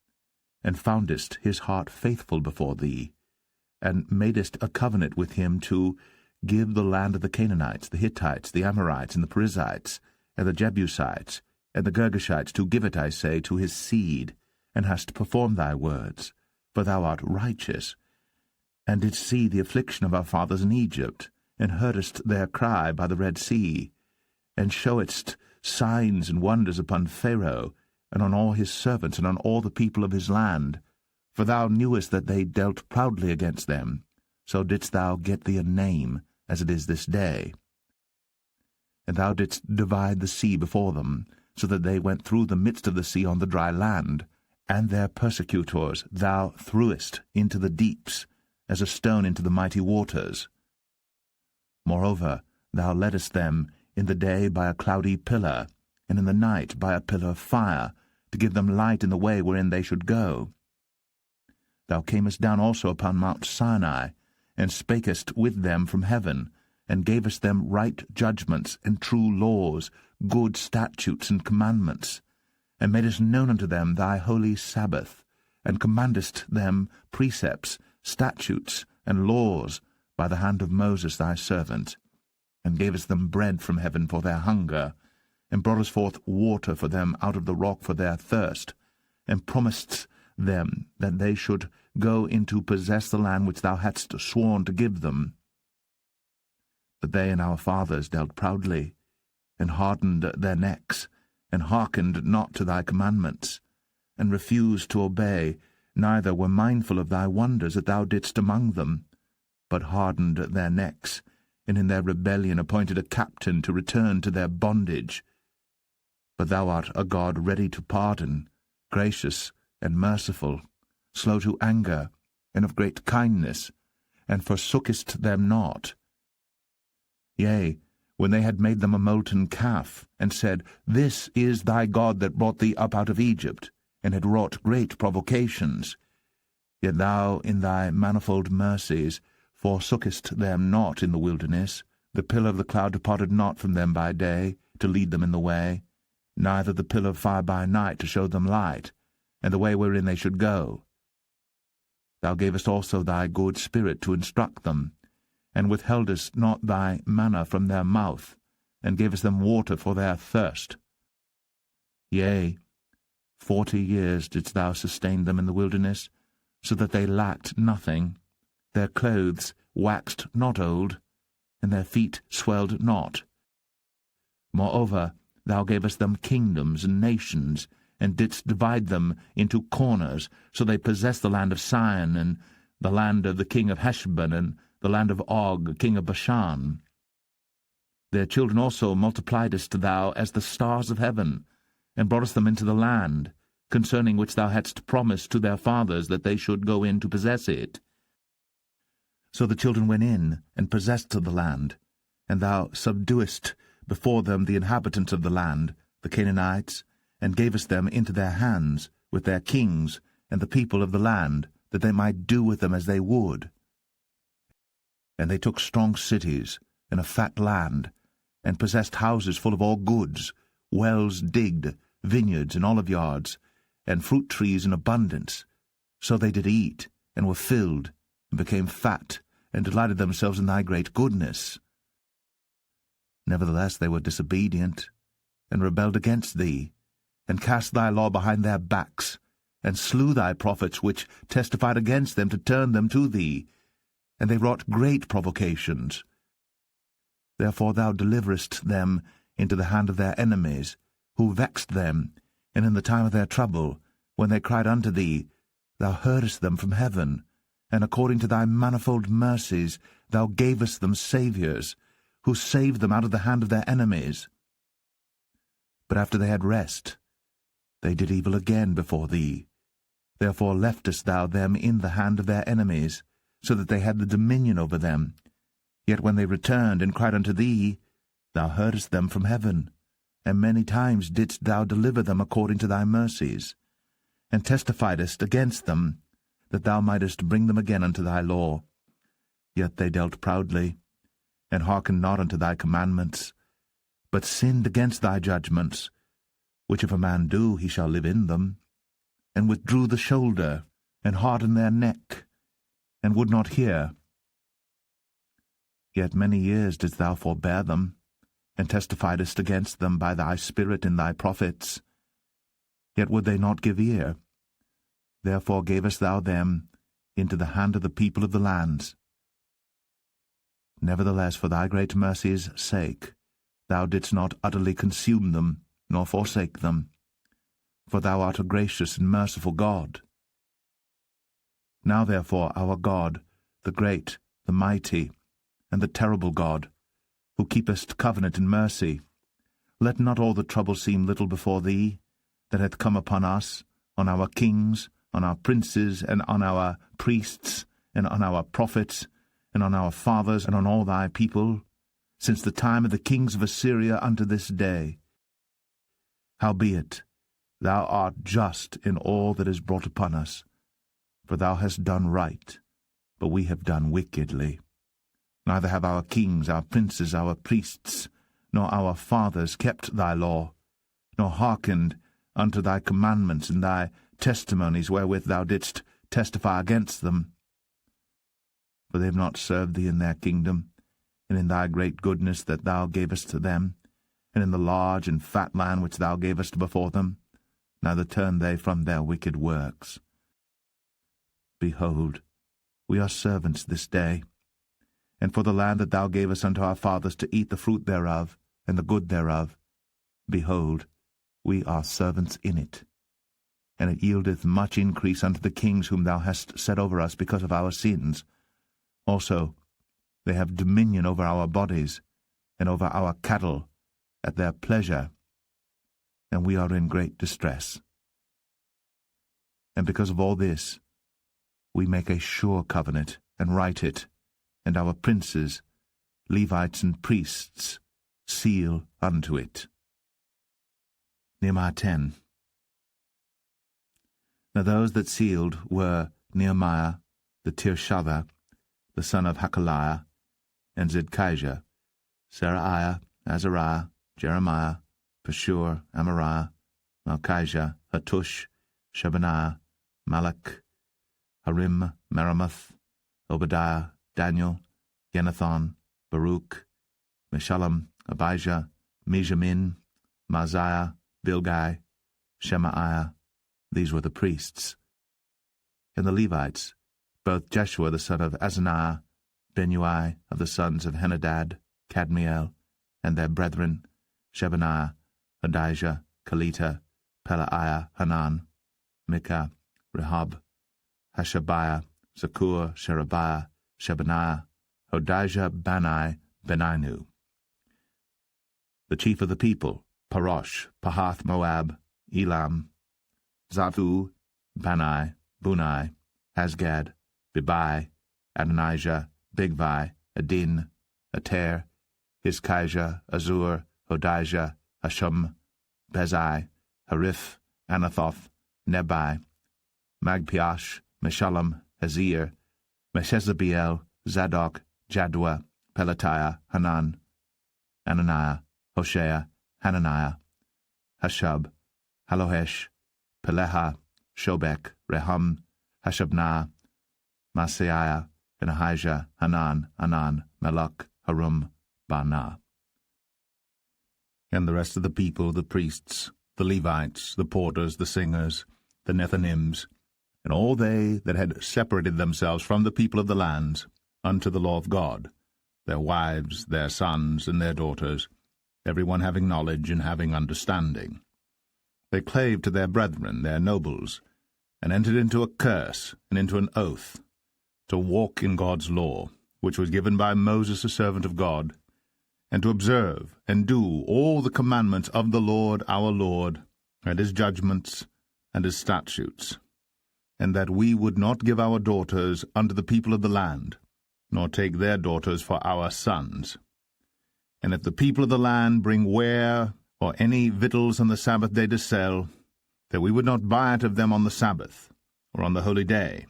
and foundest his heart faithful before thee, and madest a covenant with him to give the land of the Canaanites, the Hittites, the Amorites, and the Perizzites, and the Jebusites, and the Girgashites, to give it, I say, to his seed, and hast performed thy words, for thou art righteous, and didst see the affliction of our fathers in Egypt, and heardest their cry by the Red Sea, and showedst signs and wonders upon Pharaoh, and on all his servants, and on all the people of his land. For thou knewest that they dealt proudly against them, so didst thou get thee a name, as it is this day. And thou didst divide the sea before them, so that they went through the midst of the sea on the dry land, and their persecutors thou threwest into the deeps, as a stone into the mighty waters. Moreover, thou leddest them in the day by a cloudy pillar, and in the night by a pillar of fire, to give them light in the way wherein they should go. Thou camest down also upon Mount Sinai, and spakest with them from heaven, and gavest them right judgments and true laws, good statutes and commandments, and madest known unto them thy holy Sabbath, and commandest them precepts, statutes, and laws by the hand of Moses thy servant, and gavest them bread from heaven for their hunger, and broughtest forth water for them out of the rock for their thirst, and promisedst them that they should go in to possess the land which thou hadst sworn to give them. But they and our fathers dealt proudly, and hardened their necks, and hearkened not to thy commandments, and refused to obey, neither were mindful of thy wonders that thou didst among them, but hardened their necks, and in their rebellion appointed a captain to return to their bondage. But thou art a God ready to pardon, gracious and merciful, slow to anger, and of great kindness, and forsookest them not. Yea, when they had made them a molten calf, and said, This is thy God that brought thee up out of Egypt, and had wrought great provocations. Yet thou in thy manifold mercies forsookest them not in the wilderness. The pillar of the cloud departed not from them by day, to lead them in the way, neither the pillar of fire by night to show them light, and the way wherein they should go. Thou gavest also thy good Spirit to instruct them, and withheldest not thy manna from their mouth, and gavest them water for their thirst. Yea, 40 years didst thou sustain them in the wilderness, so that they lacked nothing. Their clothes waxed not old, and their feet swelled not. Moreover, thou gavest them kingdoms and nations, and didst divide them into corners, so they possessed the land of Sion, and the land of the king of Heshbon, and the land of Og, king of Bashan. Their children also multipliedst thou as the stars of heaven, and broughtest them into the land, concerning which thou hadst promised to their fathers that they should go in to possess it. So the children went in, and possessed the land, and thou subduedst before them the inhabitants of the land, the Canaanites, and gavest them into their hands, with their kings, and the people of the land, that they might do with them as they would. And they took strong cities, and a fat land, and possessed houses full of all goods, wells digged, vineyards and oliveyards, and fruit trees in abundance. So they did eat, and were filled, and became fat, and delighted themselves in thy great goodness. Nevertheless they were disobedient, and rebelled against thee, and cast thy law behind their backs, and slew thy prophets which testified against them to turn them to thee, and they wrought great provocations. Therefore thou deliverest them into the hand of their enemies, who vexed them, and in the time of their trouble, when they cried unto thee, thou heardest them from heaven, and according to thy manifold mercies thou gavest them saviours, who saved them out of the hand of their enemies. But after they had rest, they did evil again before thee. Therefore leftest thou them in the hand of their enemies, so that they had the dominion over them. Yet when they returned and cried unto thee, thou heardest them from heaven, and many times didst thou deliver them according to thy mercies, and testifiedst against them, that thou mightest bring them again unto thy law. Yet they dealt proudly, and hearkened not unto thy commandments, but sinned against thy judgments, which if a man do, he shall live in them, and withdrew the shoulder, and hardened their neck, and would not hear. Yet many years didst thou forbear them, and testifiedst against them by thy Spirit in thy prophets. Yet would they not give ear. Therefore gavest thou them into the hand of the people of the lands. Nevertheless, for thy great mercy's sake, thou didst not utterly consume them, nor forsake them. For thou art a gracious and merciful God. Now therefore, our God, the great, the mighty, and the terrible God, who keepest covenant and mercy, let not all the trouble seem little before thee, that hath come upon us, on our kings, on our princes, and on our priests, and on our prophets, and on our fathers, and on all thy people, since the time of the kings of Assyria unto this day. Howbeit, thou art just in all that is brought upon us, for thou hast done right, but we have done wickedly. Neither have our kings, our princes, our priests, nor our fathers kept thy law, nor hearkened unto thy commandments and thy testimonies wherewith thou didst testify against them. For they have not served thee in their kingdom, and in thy great goodness that thou gavest to them, and in the large and fat land which thou gavest before them, neither turned they from their wicked works. Behold, we are servants this day, and for the land that thou gavest unto our fathers to eat the fruit thereof, and the good thereof, behold, we are servants in it. And it yieldeth much increase unto the kings whom thou hast set over us because of our sins. Also they have dominion over our bodies, and over our cattle, at their pleasure, and we are in great distress. And because of all this, we make a sure covenant, and write it, and our princes, Levites and priests, seal unto it. Nehemiah 10. Now those that sealed were Nehemiah, the Tirshatha, the son of Hakaliah, and Zidkijah, Seraiah, Azariah, Jeremiah, Pashur, Amariah, Malchijah, Hattush, Shebaniah, Malach, Harim, Meremoth, Obadiah, Daniel, Yenathan, Baruch, Meshullam, Abijah, Mijamin, Maaziah, Bilgai, Shemaiah. These were the priests. And the Levites, both Jeshua the son of Azaniah, Benui of the sons of Henadad, Kadmiel, and their brethren, Shebaniah, Adijah, Kelita, Pelaiah, Hanan, Micah, Rehob, Hashabiah, Zakur, Sherebiah, Shebaniah, Hodijah, Bani, Beninu. The chief of the people, Parosh, Pahath Moab, Elam, Zathu, Bani, Bunai, Asgad, Bebai, Adonijah, Bigvai, Adin, Ater, Hizkijah, Azur, Hodijah, Hashum, Bezai, Hariph, Anathoth, Nebai, Magpiash, Meshullam, Hazir, Meshezabiel, Zadok, Jadua, Pelatiah, Hanan, Ananiah, Hoshea, Hananiah, Hashub, Halohesh, Peleha, Shobek, Rehum, Hashabnah, Maaseiah, and Ahijah, Hanan, Anan, Melech, Harum, Baanah. And the rest of the people, the priests, the Levites, the porters, the singers, the Nethinims, and all they that had separated themselves from the people of the lands unto the law of God, their wives, their sons, and their daughters, every one having knowledge and having understanding. They clave to their brethren, their nobles, and entered into a curse and into an oath, to walk in God's law, which was given by Moses the servant of God, and to observe and do all the commandments of the Lord our Lord, and his judgments and his statutes, and that we would not give our daughters unto the people of the land, nor take their daughters for our sons. And if the people of the land bring ware or any victuals on the Sabbath day to sell, that we would not buy it of them on the Sabbath, or on the holy day,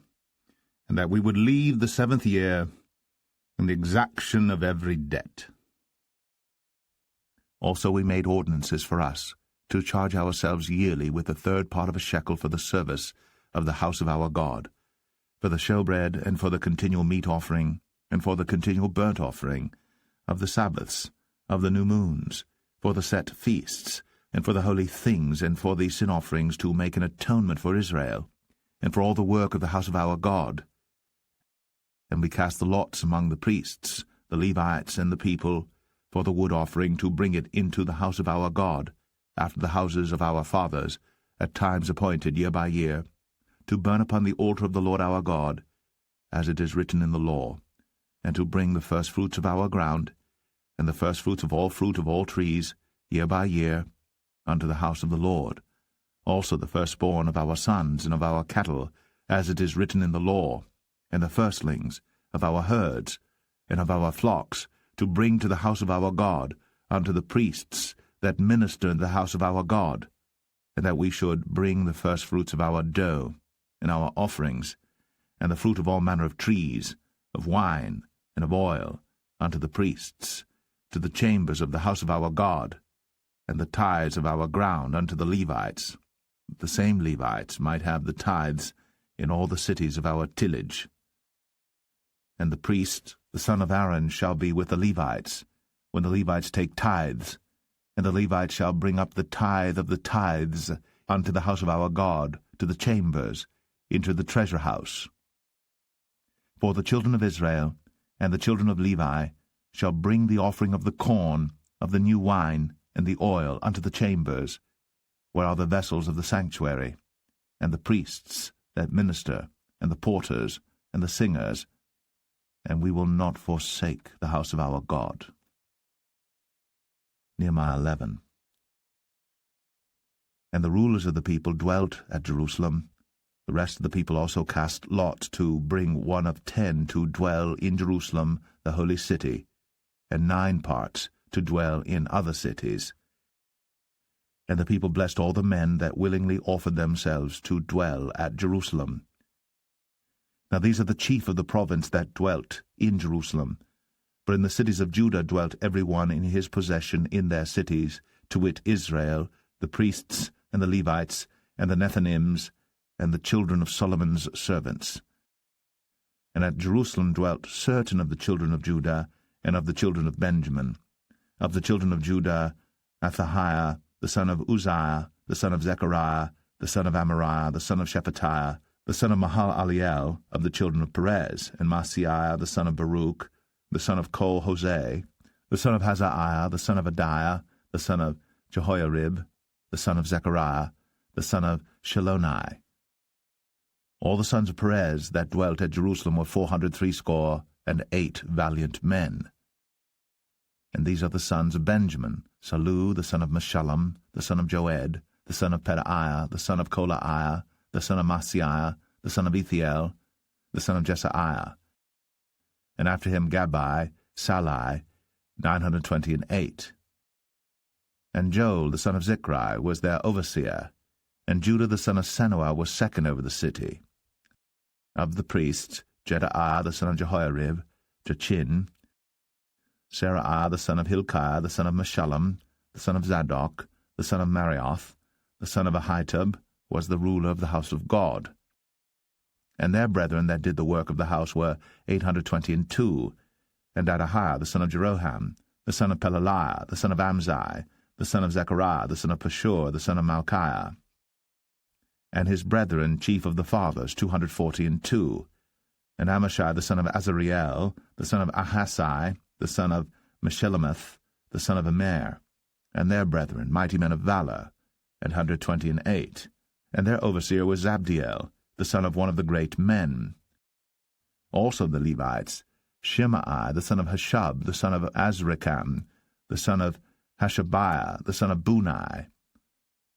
and that we would leave the 7th year in the exaction of every debt. Also we made ordinances for us, to charge ourselves yearly with the 3rd part of a shekel for the service of the house of our God, for the showbread, and for the continual meat offering, and for the continual burnt offering, of the Sabbaths, of the new moons, for the set feasts, and for the holy things, and for the sin offerings, to make an atonement for Israel, and for all the work of the house of our God. And we cast the lots among the priests, the Levites, and the people, for the wood offering, to bring it into the house of our God, after the houses of our fathers, at times appointed year by year, to burn upon the altar of the Lord our God, as it is written in the law, and to bring the firstfruits of our ground, and the firstfruits of all fruit of all trees, year by year, unto the house of the Lord, also the firstborn of our sons and of our cattle, as it is written in the law, and the firstlings of our herds and of our flocks, to bring to the house of our God, unto the priests that minister in the house of our God, and that we should bring the firstfruits of our dough, and our offerings, and the fruit of all manner of trees, of wine, and of oil, unto the priests, to the chambers of the house of our God, and the tithes of our ground unto the Levites, that the same Levites might have the tithes in all the cities of our tillage. And the priest, the son of Aaron, shall be with the Levites, when the Levites take tithes, and the Levites shall bring up the tithe of the tithes unto the house of our God, to the chambers, into the treasure house. For the children of Israel and the children of Levi shall bring the offering of the corn, of the new wine, and the oil unto the chambers, where are the vessels of the sanctuary, and the priests that minister, and the porters, and the singers, and we will not forsake the house of our God. Nehemiah 11. And the rulers of the people dwelt at Jerusalem. The rest of the people also cast lot to bring 1 of 10 to dwell in Jerusalem, the holy city, and 9 parts to dwell in other cities. And the people blessed all the men that willingly offered themselves to dwell at Jerusalem. Now these are the chief of the province that dwelt in Jerusalem. But in the cities of Judah dwelt every one in his possession in their cities, to wit Israel, the priests, and the Levites, and the Nethinims, and the children of Solomon's servants. And at Jerusalem dwelt certain of the children of Judah, and of the children of Benjamin. Of the children of Judah, Athahiah, the son of Uzziah, the son of Zechariah, the son of Amariah, the son of Shephatiah, the son of Mahalaliel, of the children of Perez, and Maaseiah, the son of Baruch, the son of Kol-Hoseh, the son of Hazaiah, the son of Adiah, the son of Jehoiarib, the son of Zechariah, the son of Shiloni. All the sons of Perez that dwelt at Jerusalem were 468 valiant men. And these are the sons of Benjamin: Salu, the son of Meshullam, the son of Joed, the son of Pedaiah, the son of Kolaiah, the son of Maaseiah, the son of Ethiel, the son of Jesaiah. And after him Gabbai, Salai, 928. And Joel, the son of Zichri, was their overseer, and Judah the son of Senuah was second over the city. Of the priests, Jedaiah the son of Jehoiarib, Jachin, Seraiah the son of Hilkiah, the son of Meshullam, the son of Zadok, the son of Marioth, the son of Ahitub, was the ruler of the house of God. And their brethren that did the work of the house were 822, and Adahiah the son of Jeroham, the son of Pelaliah, the son of Amzai, the son of Zechariah, the son of Pashur, the son of Malchiah. And his brethren, chief of the fathers, 242, and Amashai the son of Azariel, the son of Ahasai, the son of Meshillemeth, the son of Immer, and their brethren, mighty men of valor, 128. And their overseer was Zabdiel, the son of one of the great men. Also the Levites, Shimei, the son of Hashab, the son of Azrikam, the son of Hashabiah, the son of Bunai,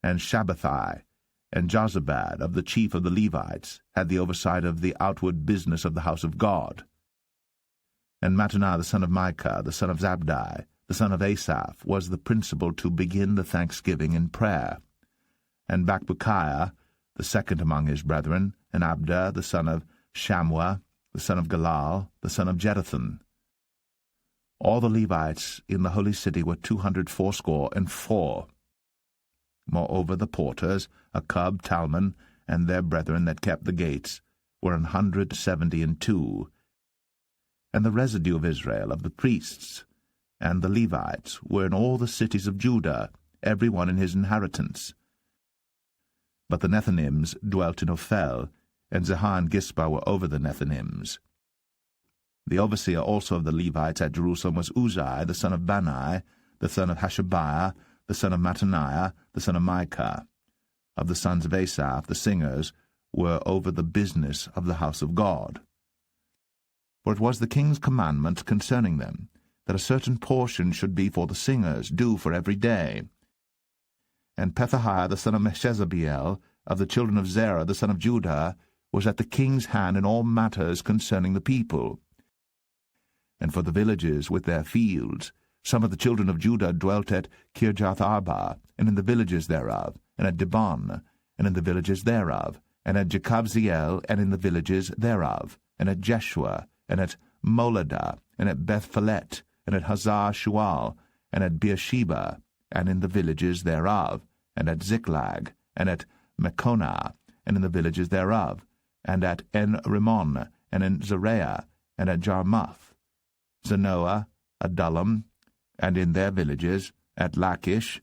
and Shabbathai, and Jozabad, of the chief of the Levites, had the oversight of the outward business of the house of God. And Mattaniah, the son of Micah, the son of Zabdi, the son of Asaph, was the principal to begin the thanksgiving in prayer. And Bakbukiah, the second among his brethren, and Abda, the son of Shammua, the son of Galal, the son of Jeduthun. All the Levites in the holy city were 284. Moreover, the porters, Akub, Talmon, and their brethren that kept the gates, were 172. And the residue of Israel, of the priests, and the Levites, were in all the cities of Judah, every one in his inheritance. But the Nethinims dwelt in Ophel, and Zehah and Gispa were over the Nethinims. The overseer also of the Levites at Jerusalem was Uzai, the son of Bani, the son of Hashabiah, the son of Mattaniah, the son of Micah. Of the sons of Asaph, the singers, were over the business of the house of God. For it was the king's commandment concerning them, that a certain portion should be for the singers, due for every day. And Pethahiah, the son of Meshezabiel, of the children of Zerah, the son of Judah, was at the king's hand in all matters concerning the people. And for the villages with their fields, some of the children of Judah dwelt at Kirjath-Arba, and in the villages thereof, and at Dibon, and in the villages thereof, and at Jekabzeel, and in the villages thereof, and at Jeshua, and at Moladah, and at Beth-Phelet, and at Hazar-Shual, and at Beersheba, and in the villages thereof, and at Ziklag, and at Mekonah, and in the villages thereof, and at En-Rimmon, and in Zereah, and at Jarmuth, Zanoah, Adullam, and in their villages, at Lachish,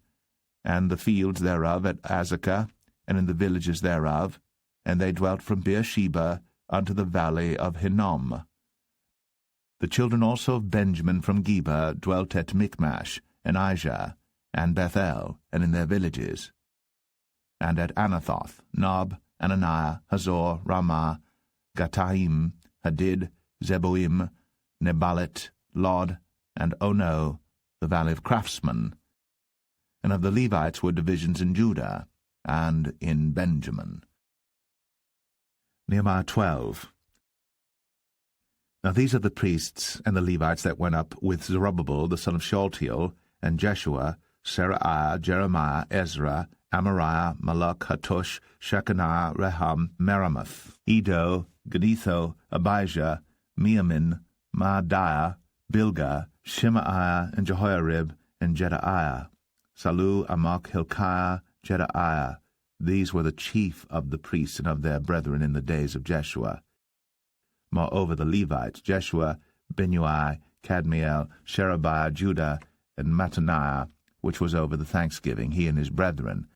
and the fields thereof at Azekah, and in the villages thereof, and they dwelt from Beersheba unto the valley of Hinnom. The children also of Benjamin from Geba dwelt at Michmash, and Aijah, and Bethel, and in their villages, and at Anathoth, Nob, Ananiah, Hazor, Ramah, Gataim, Hadid, Zeboim, Nebalit, Lod, and Ono, the valley of craftsmen. And of the Levites were divisions in Judah, and in Benjamin. Nehemiah 12. Now these are the priests and the Levites that went up with Zerubbabel the son of Shealtiel, and Jeshua, Seraiah, Jeremiah, Ezra, Amariah, Malach, Hattush, Shechaniah, Rehum, Meremoth, Edo, Giddetho, Abijah, Miamin, Maadiah, Bilgah, Shemaiah, and Jehoiarib, and Jedaiah, Salu, Amok, Hilkiah, Jedaiah. These were the chief of the priests and of their brethren in the days of Jeshua. Moreover the Levites, Jeshua, Binnui, Kadmiel, Sherebiah, Judah, and Mattaniah, which was over the thanksgiving, he and his brethren.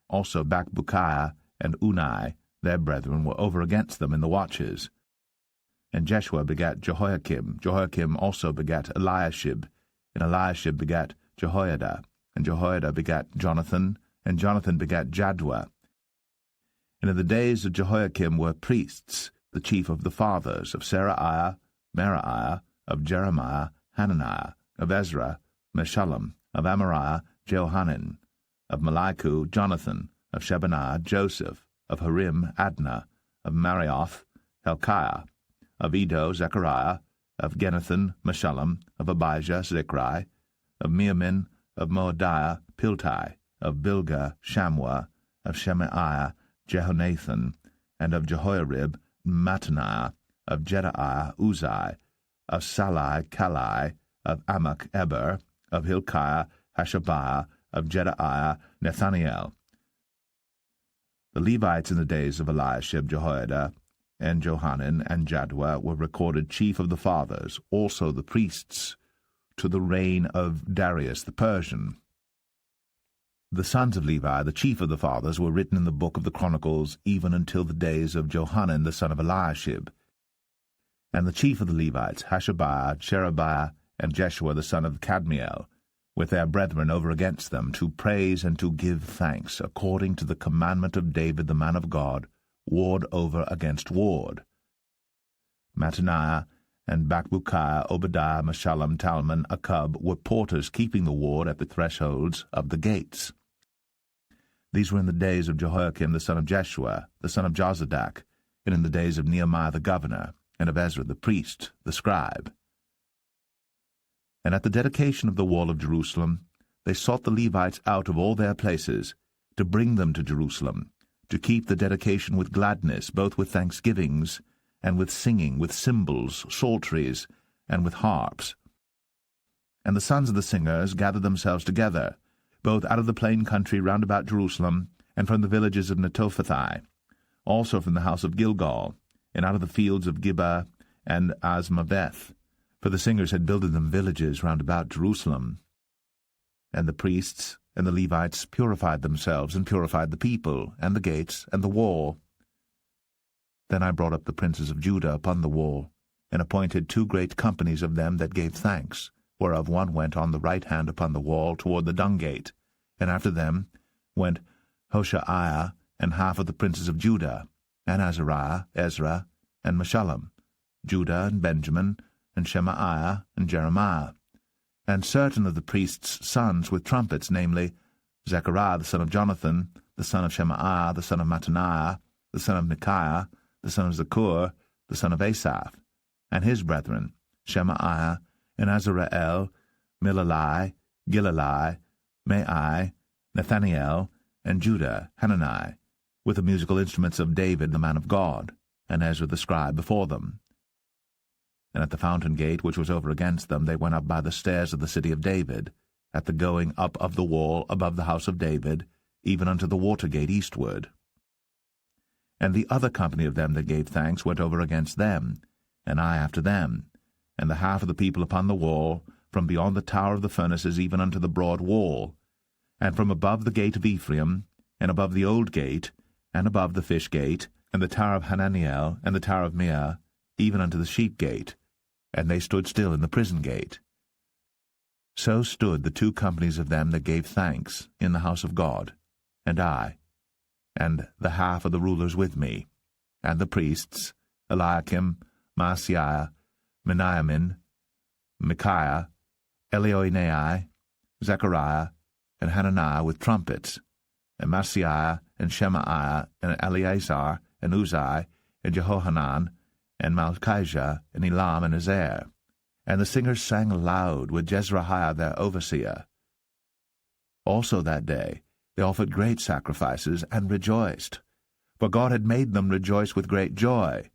Also Bakbukiah and Unai, their brethren, were over against them in the watches. And Jeshua begat Jehoiakim. Jehoiakim also begat Eliashib, and Eliashib begat Jehoiada, and Jehoiada begat Jonathan, and Jonathan begat Jaddua. And in the days of Jehoiakim were priests, the chief of the fathers, of Seraiah, Meraiah, of Jeremiah, Hananiah, of Ezra, Meshullam, of Amariah, Jehohanan, of Malichu, Jonathan, of Shebaniah, Joseph, of Harim, Adnah, of Marioth, Helkiah, of Edo, Zechariah, of Genathan, Meshullam, of Abijah, Zichri, of Meamin, of Moadiah, Piltai, of Bilgah, Shammua, of Shemaiah, Jehonathan, and of Jehoiarib, Mattaniah, of Jedaiah, Uzai, of Salai, Kalai, of Amok, Eber, of Hilkiah, Hashabiah, of Jedaiah, Nethaniel. The Levites in the days of Eliashib, Jehoiada, and Johanan, and Jaddua were recorded chief of the fathers, also the priests, to the reign of Darius the Persian. The sons of Levi, the chief of the fathers, were written in the book of the Chronicles even until the days of Johanan the son of Eliashib. And the chief of the Levites, Hashabiah, Sherebiah, and Jeshua the son of Kadmiel, with their brethren over against them, to praise and to give thanks, according to the commandment of David the man of God, ward over against ward. Mattaniah and Bakbukiah, Obadiah, Meshullam, Talmon, Akub were porters keeping the ward at the thresholds of the gates. These were in the days of Jehoiakim the son of Jeshua, the son of Jozadak, and in the days of Nehemiah the governor, and of Ezra the priest, the scribe. And at the dedication of the wall of Jerusalem, they sought the Levites out of all their places, to bring them to Jerusalem, to keep the dedication with gladness, both with thanksgivings, and with singing, with cymbals, psalteries, and with harps. And the sons of the singers gathered themselves together, both out of the plain country round about Jerusalem, and from the villages of Netophathi, also from the house of Gilgal, and out of the fields of Gibeah and Azmaveth, for the singers had builded them villages round about Jerusalem. And the priests and the Levites purified themselves, and purified the people, and the gates, and the wall. Then I brought up the princes of Judah upon the wall, and appointed 2 great companies of them that gave thanks, whereof one went on the right hand upon the wall toward the dung gate, and after them went Hoshaiah and half of the princes of Judah, and Azariah, Ezra, and Meshullam, Judah and Benjamin, and Shemaiah and Jeremiah, and certain of the priests' sons with trumpets, namely, Zechariah the son of Jonathan, the son of Shemaiah, the son of Mattaniah, the son of Micaiah, the son of Zakur, the son of Asaph, and his brethren, Shemaiah, and Azareel, Milalai, Gilalai, Mai, Nathaniel, and Judah, Hanani, with the musical instruments of David the man of God, and Ezra the scribe before them. And at the fountain gate which was over against them they went up by the stairs of the city of David, at the going up of the wall above the house of David, even unto the water gate eastward. And the other company of them that gave thanks went over against them, and I after them, and the half of the people upon the wall, from beyond the tower of the furnaces even unto the broad wall, and from above the gate of Ephraim, and above the old gate, and above the fish gate, and the tower of Hananiel, and the tower of Meah, even unto the sheep gate, and they stood still in the prison gate. So stood the 2 companies of them that gave thanks in the house of God, and I, and the half of the rulers with me, and the priests, Eliakim, Maaseiah, Meniamin, Micaiah, Elioenai, Zechariah, and Hananiah with trumpets, and Maaseiah, and Shemaiah, and Eleazar, and Uzai, and Jehohanan, and Malchijah, and Elam, and Ezer. And the singers sang aloud with Jezrahiah their overseer. Also that day they offered great sacrifices, and rejoiced, for God had made them rejoice with great joy.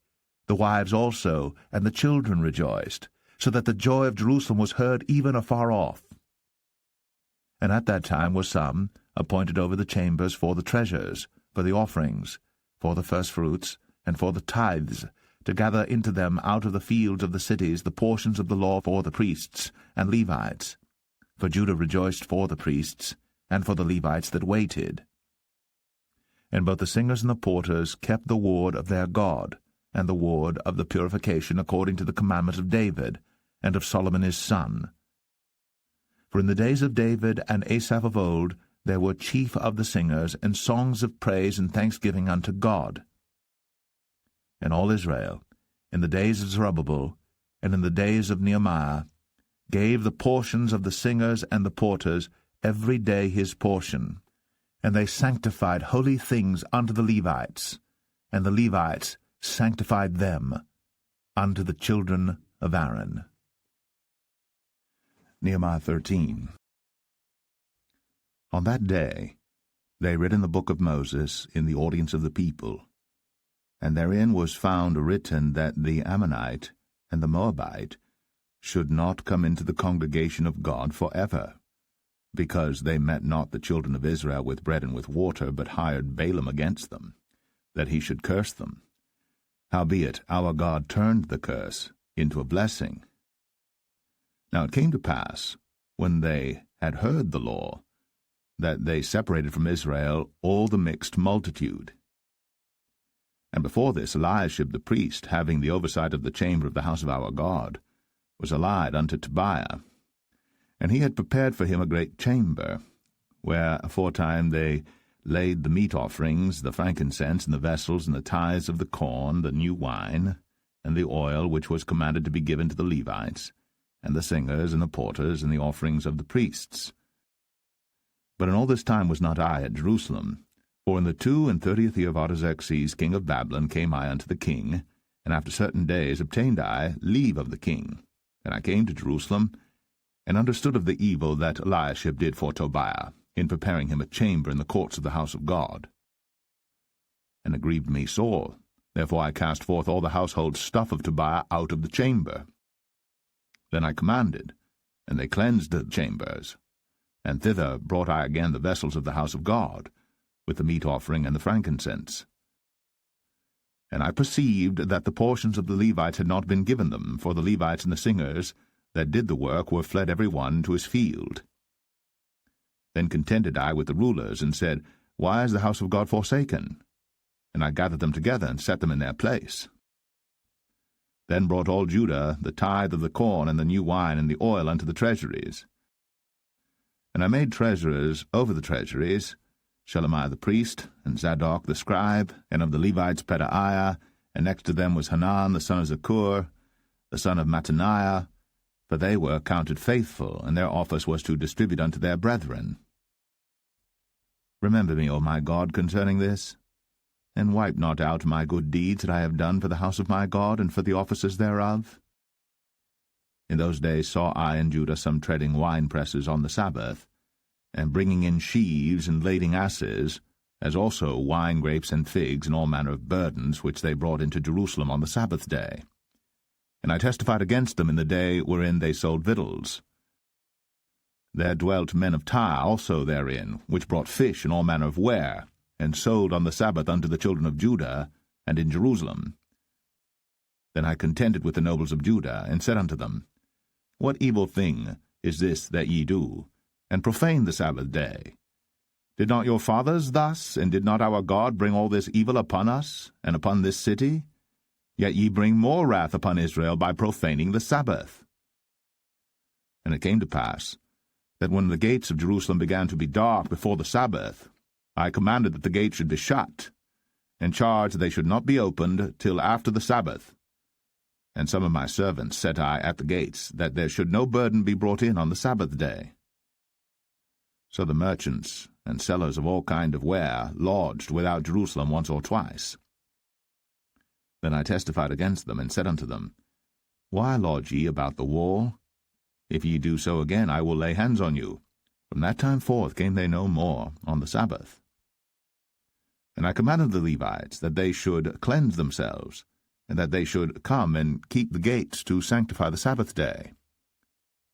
The wives also and the children rejoiced, so that the joy of Jerusalem was heard even afar off. And at that time were some appointed over the chambers for the treasures, for the offerings, for the firstfruits, and for the tithes, to gather into them out of the fields of the cities the portions of the law for the priests and Levites. For Judah rejoiced for the priests, and for the Levites that waited. And both the singers and the porters kept the ward of their God, and the ward of the purification according to the commandment of David, and of Solomon his son. For in the days of David and Asaph of old there were chief of the singers, and songs of praise and thanksgiving unto God. And all Israel, in the days of Zerubbabel, and in the days of Nehemiah, gave the portions of the singers and the porters every day his portion. And they sanctified holy things unto the Levites, and the Levites sanctified them unto the children of Aaron. Nehemiah 13. On that day they read in the book of Moses in the audience of the people, and therein was found written that the Ammonite and the Moabite should not come into the congregation of God forever, because they met not the children of Israel with bread and with water, but hired Balaam against them, that he should curse them. Howbeit our God turned the curse into a blessing. Now it came to pass, when they had heard the law, that they separated from Israel all the mixed multitude. And before this Eliashib the priest, having the oversight of the chamber of the house of our God, was allied unto Tobiah. And he had prepared for him a great chamber, where aforetime they laid the meat offerings, the frankincense, and the vessels, and the tithes of the corn, the new wine, and the oil, which was commanded to be given to the Levites, and the singers, and the porters, and the offerings of the priests. But in all this time was not I at Jerusalem, for in the 32 year of Artaxerxes king of Babylon came I unto the king, and after certain days obtained I leave of the king. And I came to Jerusalem, and understood of the evil that Eliashib did for Tobiah, in preparing him a chamber in the courts of the house of God. And it grieved me sore, therefore I cast forth all the household stuff of Tobiah out of the chamber. Then I commanded, and they cleansed the chambers, and thither brought I again the vessels of the house of God, with the meat offering and the frankincense. And I perceived that the portions of the Levites had not been given them, for the Levites and the singers that did the work were fled every one to his field. Then contended I with the rulers, and said, Why is the house of God forsaken? And I gathered them together, and set them in their place. Then brought all Judah the tithe of the corn, and the new wine, and the oil unto the treasuries. And I made treasurers over the treasuries, Shelemiah the priest, and Zadok the scribe, and of the Levites Pedaiah, and next to them was Hanan the son of Zaccur, the son of Mattaniah, for they were counted faithful, and their office was to distribute unto their brethren. Remember me, O my God, concerning this, and wipe not out my good deeds that I have done for the house of my God, and for the offices thereof. In those days saw I in Judah some treading winepresses on the Sabbath, and bringing in sheaves and lading asses, as also wine grapes and figs, and all manner of burdens, which they brought into Jerusalem on the Sabbath day. And I testified against them in the day wherein they sold victuals. There dwelt men of Tyre also therein, which brought fish and all manner of ware, and sold on the Sabbath unto the children of Judah, and in Jerusalem. Then I contended with the nobles of Judah, and said unto them, What evil thing is this that ye do, and profane the Sabbath day? Did not your fathers thus, and did not our God bring all this evil upon us, and upon this city? Yet ye bring more wrath upon Israel by profaning the Sabbath. And it came to pass, that when the gates of Jerusalem began to be dark before the Sabbath, I commanded that the gates should be shut, and charged they should not be opened till after the Sabbath. And some of my servants set I at the gates, that there should no burden be brought in on the Sabbath day. So the merchants and sellers of all kind of ware lodged without Jerusalem once or twice. Then I testified against them, and said unto them, Why lodge ye about the wall? If ye do so again, I will lay hands on you. From that time forth came they no more on the Sabbath. And I commanded the Levites that they should cleanse themselves, and that they should come and keep the gates to sanctify the Sabbath day.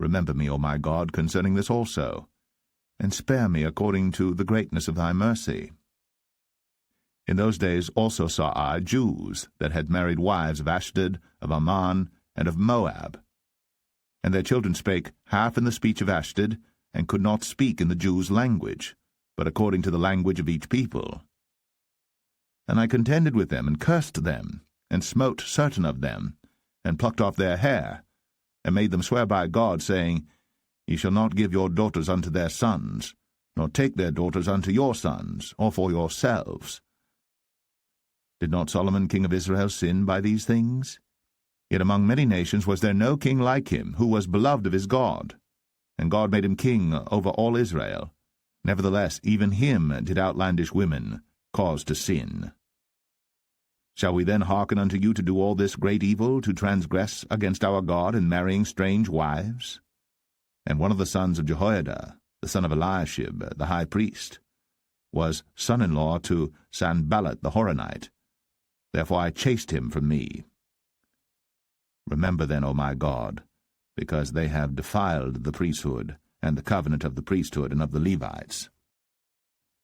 Remember me, O my God, concerning this also, and spare me according to the greatness of thy mercy. In those days also saw I Jews that had married wives of Ashdod, of Ammon, and of Moab. And their children spake half in the speech of Ashdod, and could not speak in the Jews' language, but according to the language of each people. And I contended with them, and cursed them, and smote certain of them, and plucked off their hair, and made them swear by God, saying, Ye shall not give your daughters unto their sons, nor take their daughters unto your sons, or for yourselves. Did not Solomon king of Israel sin by these things? Yet among many nations was there no king like him, who was beloved of his God. And God made him king over all Israel. Nevertheless, even him did outlandish women cause to sin. Shall we then hearken unto you to do all this great evil, to transgress against our God in marrying strange wives? And one of the sons of Jehoiada, the son of Eliashib, the high priest, was son-in-law to Sanballat the Horonite. Therefore I chased him from me. Remember then, O my God, because they have defiled the priesthood, and the covenant of the priesthood and of the Levites.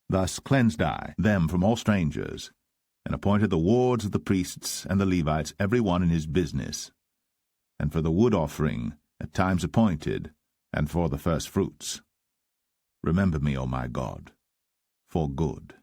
Thus cleansed I them from all strangers, and appointed the wards of the priests and the Levites, every one in his business, and for the wood offering at times appointed, and for the first fruits. Remember me, O my God, for good.